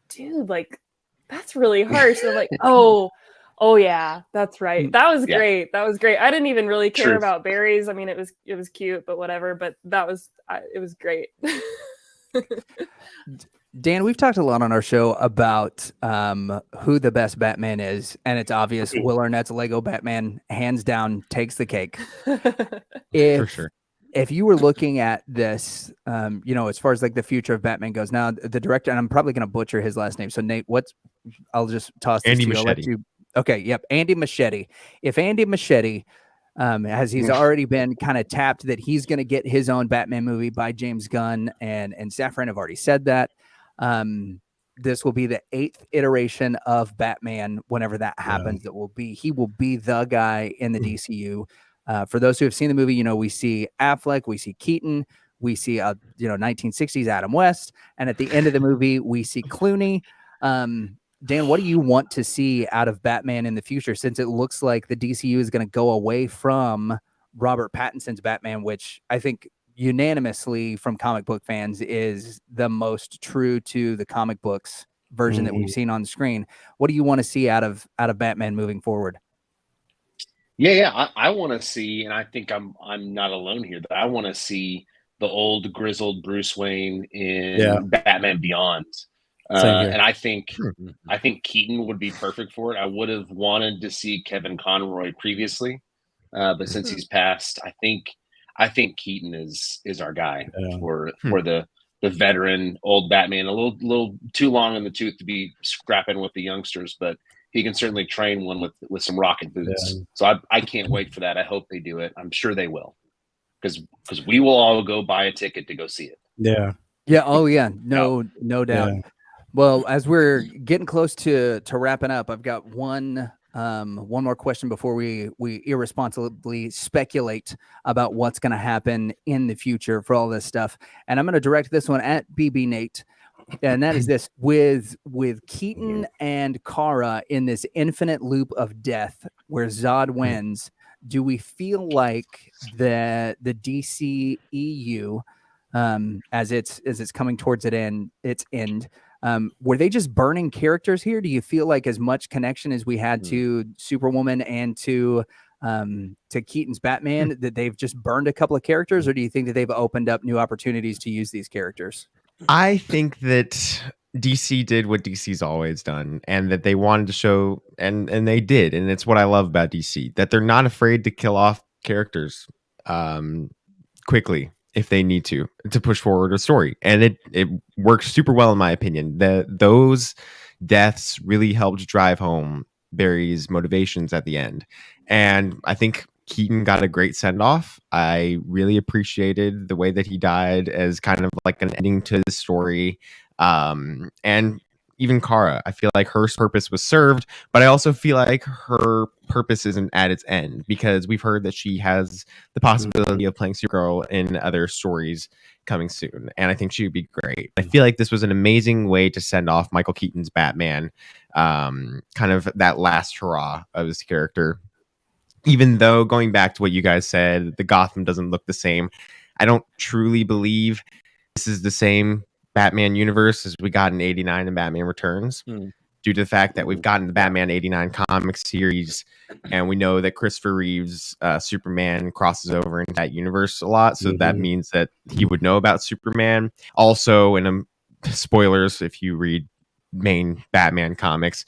dude, that's really harsh. And I'm like, oh yeah, that's right. That was great. That was great. I didn't even really care about berries. I mean, it was cute, but whatever. But it was great. Dan, we've talked a lot on our show about who the best Batman is, and it's obvious Will Arnett's Lego Batman, hands down, takes the cake. For sure. If you were looking at this, as far as the future of Batman goes, now the director, and I'm probably going to butcher his last name. So Nate, I'll just toss this Andy to you. Muschietti. Okay. Yep. Andy Muschietti. If Andy Muschietti as he's already been kind of tapped that he's going to get his own Batman movie by James Gunn, and Safran have already said that. This will be the 8th iteration of Batman. Whenever that happens, he will be the guy in the DCU. For those who have seen the movie, we see Affleck, we see Keaton, we see 1960s Adam West, and at the end of the movie, we see Clooney. Dan, what do you want to see out of Batman in the future, since it looks like the DCU is going to go away from Robert Pattinson's Batman, which I think unanimously from comic book fans is the most true to the comic books version that we've seen on the screen. What do you want to see out of Batman moving forward? Yeah. I want to see, and I think I'm not alone here, that I want to see the old grizzled Bruce Wayne in Batman Beyond. And I think Keaton would be perfect for it. I would have wanted to see Kevin Conroy previously, but since he's passed, I think Keaton is our guy for the veteran old Batman. A little too long in the tooth to be scrapping with the youngsters, but he can certainly train one with some rocket boots. So I can't wait for that. I hope they do it. I'm sure they will, because we will all go buy a ticket to go see it. Yeah. Oh yeah. No doubt. Well, as we're getting close to wrapping up, I've got one more question before we irresponsibly speculate about what's going to happen in the future for all this stuff. And I'm going to direct this one at BB Nate. And that is this: with Keaton and Kara in this infinite loop of death where Zod wins, do we feel like the DCEU, as it's coming towards its end, were they just burning characters here? Do you feel like as much connection as we had to Superwoman and to Keaton's Batman that they've just burned a couple of characters, or do you think that they've opened up new opportunities to use these characters? I think that DC did what DC's always done, and that they wanted to show, and they did, and it's what I love about DC, that they're not afraid to kill off characters quickly if they need to push forward a story, and it works super well in my opinion. Those deaths really helped drive home Barry's motivations at the end, and I think Keaton got a great send-off. I really appreciated the way that he died as kind of like an ending to the story. And even Kara, I feel like her purpose was served, but I also feel like her purpose isn't at its end, because we've heard that she has the possibility of playing Supergirl in other stories coming soon, and I think she would be great. I feel like this was an amazing way to send off Michael Keaton's Batman, kind of that last hurrah of his character. Even though, going back to what you guys said, the Gotham doesn't look the same, I don't truly believe this is the same Batman universe as we got in '89 and Batman Returns, due to the fact that we've gotten the Batman '89 comic series, and we know that Christopher Reeve's Superman crosses over into that universe a lot. So that means that he would know about Superman. Also, in spoilers, if you read main Batman comics,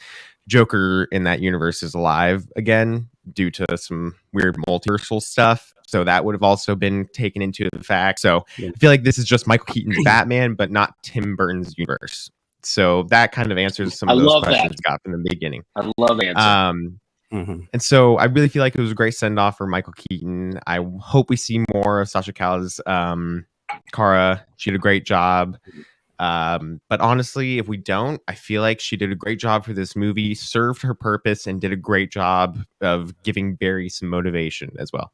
Joker in that universe is alive again due to some weird multiversal stuff. So that would have also been taken into the fact. So I feel like this is just Michael Keaton's Batman, but not Tim Burton's universe. So that kind of answers some of those questions got from the beginning. I love the answer. And so I really feel like it was a great send-off for Michael Keaton. I hope we see more of Sasha Cal's Kara. She did a great job. But honestly, if we don't, I feel like she did a great job for this movie, served her purpose, and did a great job of giving Barry some motivation as well.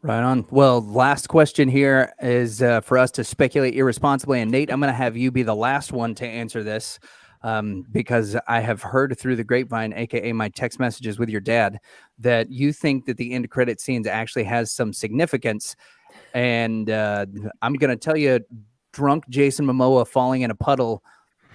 Right on. Well, last question here is for us to speculate irresponsibly. And Nate, I'm going to have you be the last one to answer this, because I have heard through the grapevine, aka my text messages with your dad, that you think that the end credit scenes actually has some significance. And I'm going to tell you, drunk Jason Momoa falling in a puddle,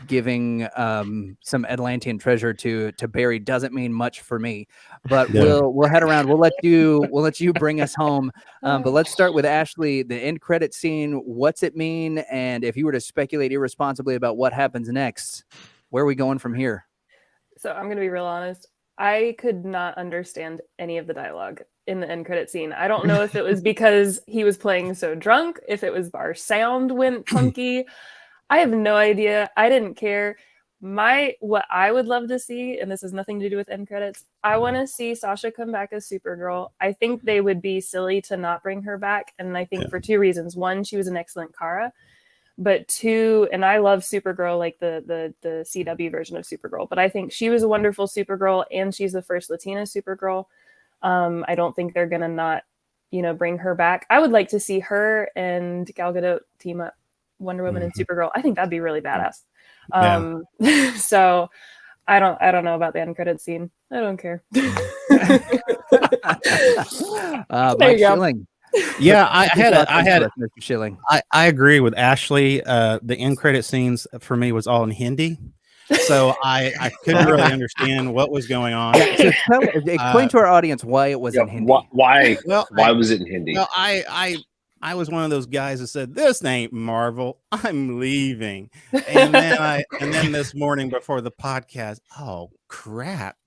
giving some Atlantean treasure to Barry doesn't mean much for me. But we'll head around. We'll let you bring us home. But let's start with Ashley. The end credit scene. What's it mean? And if you were to speculate irresponsibly about what happens next, where are we going from here? So I'm going to be real honest. I could not understand any of the dialogue in the end credit scene. I don't know if it was because he was playing so drunk, if it was our sound went funky. I have no idea. I didn't care. what I would love to see, and this has nothing to do with end credits, I want to see Sasha come back as Supergirl. I think they would be silly to not bring her back, and I think for two reasons. One, she was an excellent Kara, but two, and I love Supergirl, like the CW version of Supergirl, but I think she was a wonderful Supergirl, and she's the first Latina Supergirl. I don't think they're gonna not, bring her back. I would like to see her and Gal Gadot team up, Wonder Woman and Supergirl. I think that'd be really badass. So I don't know about the end credit scene. I don't care. Mike Schilling. Yeah, I had Mr. Schilling. I agree with Ashley. The end credit scenes for me was all in Hindi, so I couldn't really understand what was going on. Yeah, so explain to our audience why it was in Hindi. Why? Well, why was it in Hindi? Well, I was one of those guys that said, "This ain't Marvel. I'm leaving." And then this morning before the podcast, oh crap,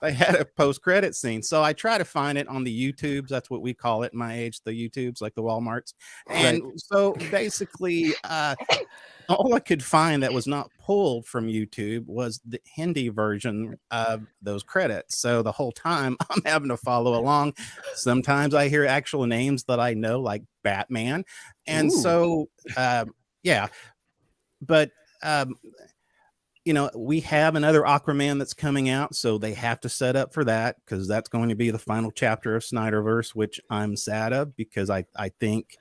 they had a post-credit scene. So I try to find it on the YouTubes. That's what we call it in my age, the YouTubes, like the Walmarts. And so basically, all I could find that was not pulled from YouTube was the Hindi version of those credits. So the whole time I'm having to follow along. Sometimes I hear actual names that I know, like Batman. And so, yeah. But, we have another Aquaman that's coming out. So they have to set up for that because that's going to be the final chapter of Snyderverse, which I'm sad of because I think...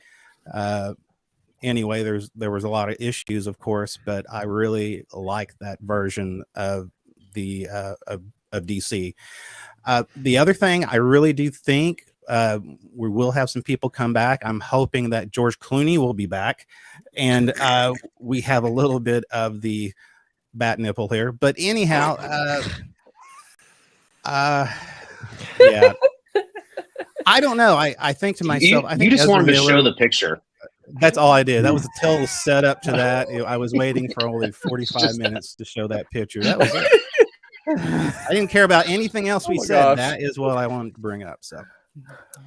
anyway, there was a lot of issues, of course, but I really like that version of the of DC. The other thing, I really do think we will have some people come back. I'm hoping that George Clooney will be back, and we have a little bit of the bat nipple here. But anyhow, yeah, I don't know. I think to myself, I think you just Ezra wanted to Miller, show the picture. That's all I did. That was the total setup to that. I was waiting for only 45 minutes to show that picture. That was it. I didn't care about anything else we said. Gosh. That is what I wanted to bring up. So,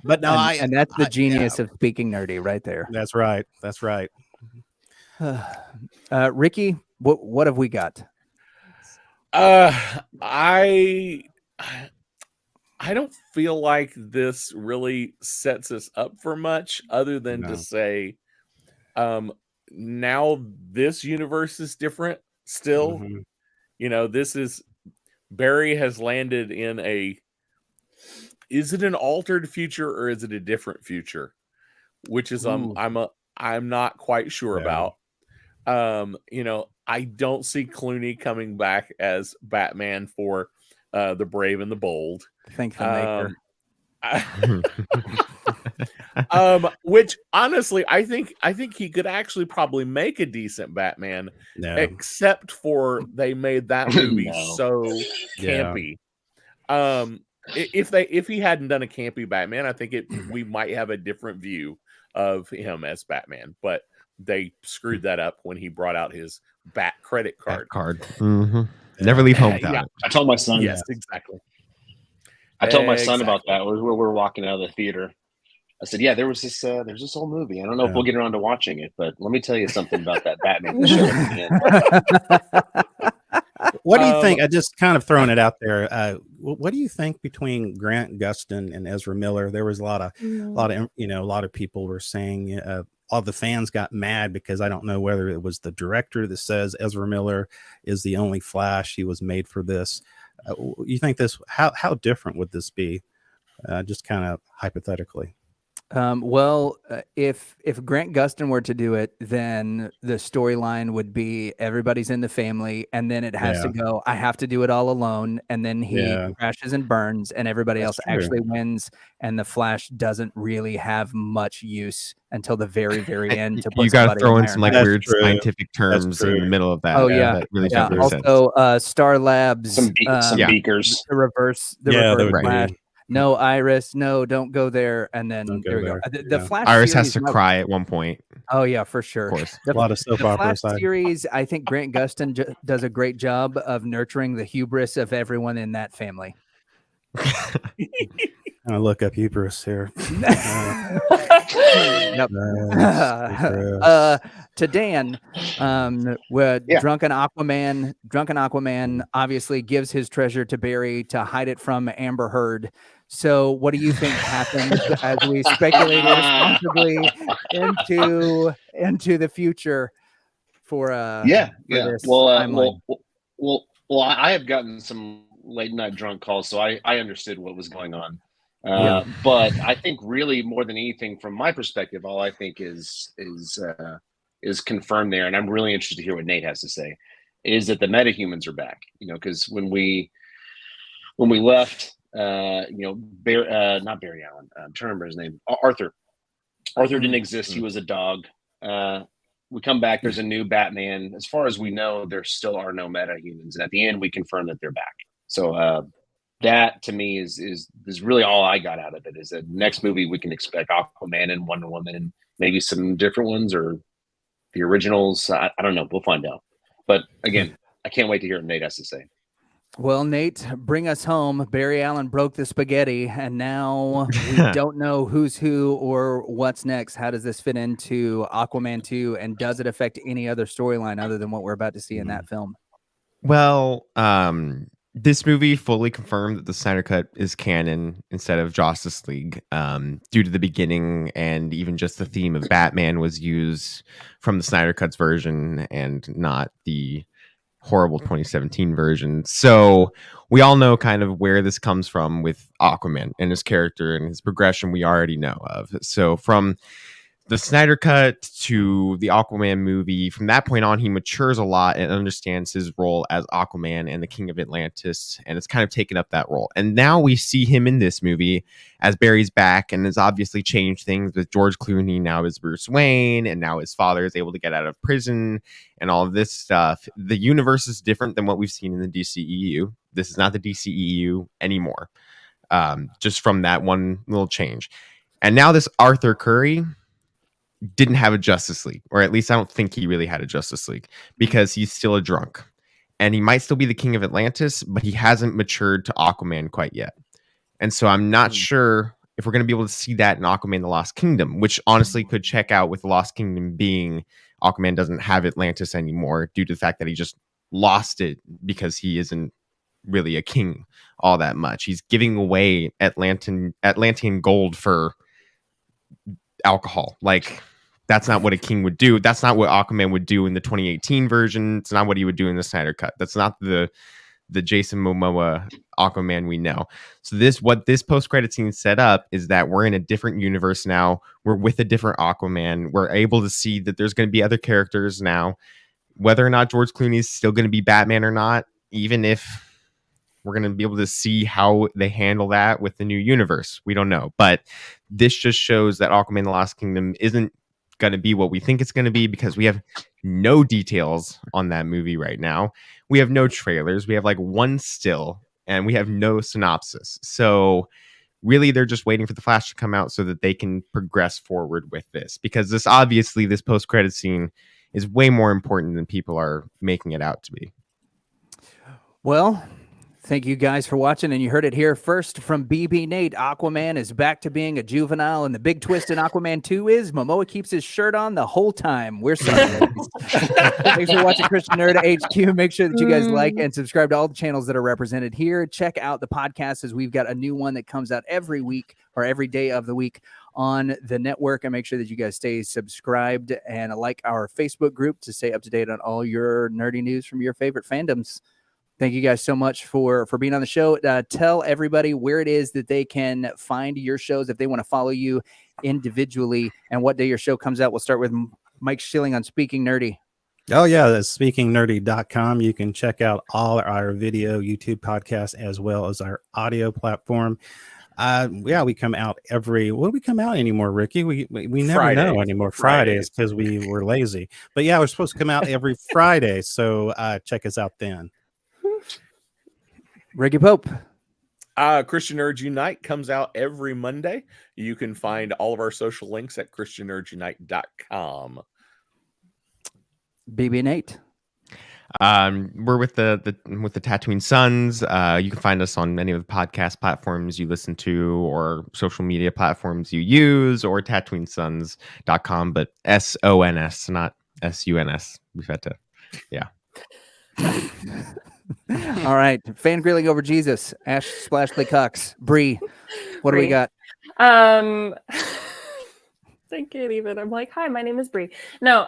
but no, and that's the genius of speaking nerdy right there. That's right. That's right. Ricky, what have we got? I don't feel like this really sets us up for much other than to say, now this universe is different still. This is Barry has landed in is it an altered future or is it a different future? Which is I'm not quite sure about. I don't see Clooney coming back as Batman for the Brave and the Bold. Thank the maker. Which honestly, I think he could actually probably make a decent Batman, except for they made that movie so campy. If he hadn't done a campy Batman, I think we might have a different view of him as Batman. But they screwed that up when he brought out his Bat credit card. Never leave home without it. I told my son. Yes, exactly. I told my son about that. We're walking out of the theater. I said, "Yeah, there's this old movie. I don't know if we'll get around to watching it, but let me tell you something about that Batman." What do you think? I just kind of throwing it out there. What do you think between Grant Gustin and Ezra Miller? There was a lot of people were saying. All the fans got mad because I don't know whether it was the director that says Ezra Miller is the only Flash. He was made for this. You think this? How different would this be? Just kind of hypothetically. If Grant Gustin were to do it, then the storyline would be everybody's in the family, and then it has to go, I have to do it all alone, and then he crashes and burns, and everybody else actually wins, and the Flash doesn't really have much use until the very, very end. To put you got to throw in some weird true. scientific terms in the middle of that. Oh yeah, that really also Star Labs, some beakers, the reverse Flash. No, Iris, no, don't go there. And then there we go. The Flash Iris has to cry at one point. Oh yeah, for sure. Of course. A lot of soap opera Flash series, I think Grant Gustin does a great job of nurturing the hubris of everyone in that family. I'll look up Eucharist here. Yep. Eucharist. To Dan, where Yeah. drunken Aquaman obviously gives his treasure to Barry to hide it from Amber Heard. So what do you think happens as we speculate irresponsibly into the future for Yeah. this Well, timeline? I have gotten some late night drunk calls, so I understood what was going on. Yeah. But I think really more than anything, from my perspective, all I think is confirmed there, and I'm really interested to hear what Nate has to say, is that the metahumans are back. Because when we left, not Barry Allen, I'm trying to remember his name, Arthur. Arthur didn't exist. He was a dog. We come back. There's a new Batman. As far as we know, there still are no metahumans, and at the end, we confirm that they're back. So that to me is really all I got out of it. Is that next movie we can expect Aquaman and Wonder Woman and maybe some different ones or the originals. I don't know. We'll find out. But again, I can't wait to hear what Nate has to say. Well, Nate, bring us home. Barry Allen broke the spaghetti, and now we don't know who's who or what's next. How does this fit into Aquaman 2, and does it affect any other storyline other than what we're about to see in that film? Well, this movie fully confirmed that the Snyder Cut is canon instead of Justice League, due to the beginning, and even just the theme of Batman was used from the Snyder Cut's version and not the horrible 2017 version. So we all know kind of where this comes from with Aquaman and his character and his progression we already know of. So from the Snyder Cut to the Aquaman movie, from that point on, he matures a lot and understands his role as Aquaman and the King of Atlantis, and it's kind of taken up that role. And now we see him in this movie as Barry's back and has obviously changed things with George Clooney now as Bruce Wayne, and now his father is able to get out of prison and all of this stuff. The universe is different than what we've seen in the DCEU. This is not the DCEU anymore, just from that one little change. And now this Arthur Curry didn't have a Justice League, or at least I don't think he really had a Justice League, because he's still a drunk, and he might still be the King of Atlantis, but he hasn't matured to Aquaman quite yet. And so I'm not sure if we're going to be able to see that in Aquaman the Lost Kingdom, which honestly could check out with the Lost Kingdom being Aquaman doesn't have Atlantis anymore due to the fact that he just lost it because he isn't really a king all that much. He's giving away Atlantean gold for alcohol. Like, that's not what a king would do. That's not what Aquaman would do in the 2018 version. It's not what he would do in the Snyder Cut. That's not the Jason Momoa Aquaman we know. So what this post-credit scene set up is that we're in a different universe now. We're with a different Aquaman. We're able to see that there's going to be other characters now. Whether or not George Clooney is still going to be Batman or not, even if we're going to be able to see how they handle that with the new universe, we don't know. But this just shows that Aquaman the Lost Kingdom isn't going to be what we think it's going to be, because we have no details on that movie right now. We have no trailers. We have like one still, and we have no synopsis. So really, they're just waiting for the Flash to come out so that they can progress forward with this, because this post-credit scene is way more important than people are making it out to be. Well, thank you guys for watching, and you heard it here first from BB Nate. Aquaman is back to being a juvenile, and the big twist in Aquaman 2 is Momoa keeps his shirt on the whole time. We're sorry. Thanks for watching Christian Nerd HQ. Make sure that you guys like and subscribe to all the channels that are represented here. Check out the podcast, as we've got a new one that comes out every week or every day of the week on the network, and make sure that you guys stay subscribed and like our Facebook group to stay up to date on all your nerdy news from your favorite fandoms. Thank you guys so much for being on the show. Tell everybody where it is that they can find your shows if they want to follow you individually, and what day your show comes out. We'll start with Mike Schilling on Speaking Nerdy. Oh, yeah, that's speakingnerdy.com. You can check out all our video YouTube podcasts as well as our audio platform. We come out what do we come out anymore, Ricky? We never Fridays. know anymore. Fridays, because we were lazy. But yeah, we're supposed to come out every Friday. So check us out then. Ricky Pope. Christian Nerds Unite comes out every Monday. You can find all of our social links at christiannerdsunite.com. BB Nate. We're with the Tatooine Sons. You can find us on many of the podcast platforms you listen to, or social media platforms you use, or TatooineSons.com, but SONS, not SUNS. We've had to, yeah. All right, fangirling over Jesus. Ash Splashly Cox. Bree, what do we Bree. got? I can't even. I'm like, hi, my name is Bree. No,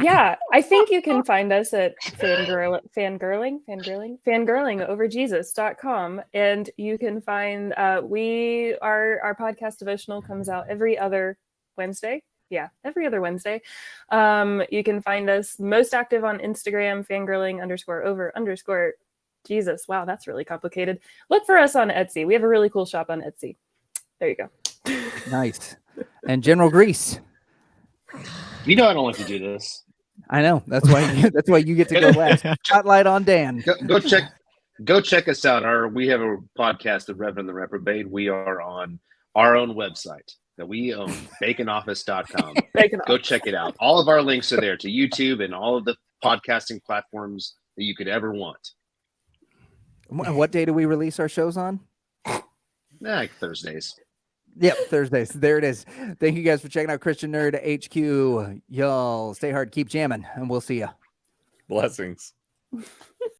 yeah, I think you can find us at fangirlingoverjesus.com, and you can find our podcast devotional comes out every other Wednesday. Yeah, every other Wednesday. You can find us most active on Instagram, fangirling_over_Jesus. Wow, that's really complicated. Look for us on Etsy. We have a really cool shop on Etsy. There you go. Nice. And General Grease. You know I don't like to do this. I know. That's why you get to go last. Spotlight on Dan. Go check us out. We have a podcast, the Reverend, the Reprobate. We are on our own website that we own, baconoffice.com. Go check it out. All of our links are there to YouTube and all of the podcasting platforms that you could ever want. What day do we release our shows on? Thursdays. Yep, Thursdays. There it is. Thank you guys for checking out Christian Nerd HQ. Y'all stay hard, keep jamming, and we'll see ya. Blessings.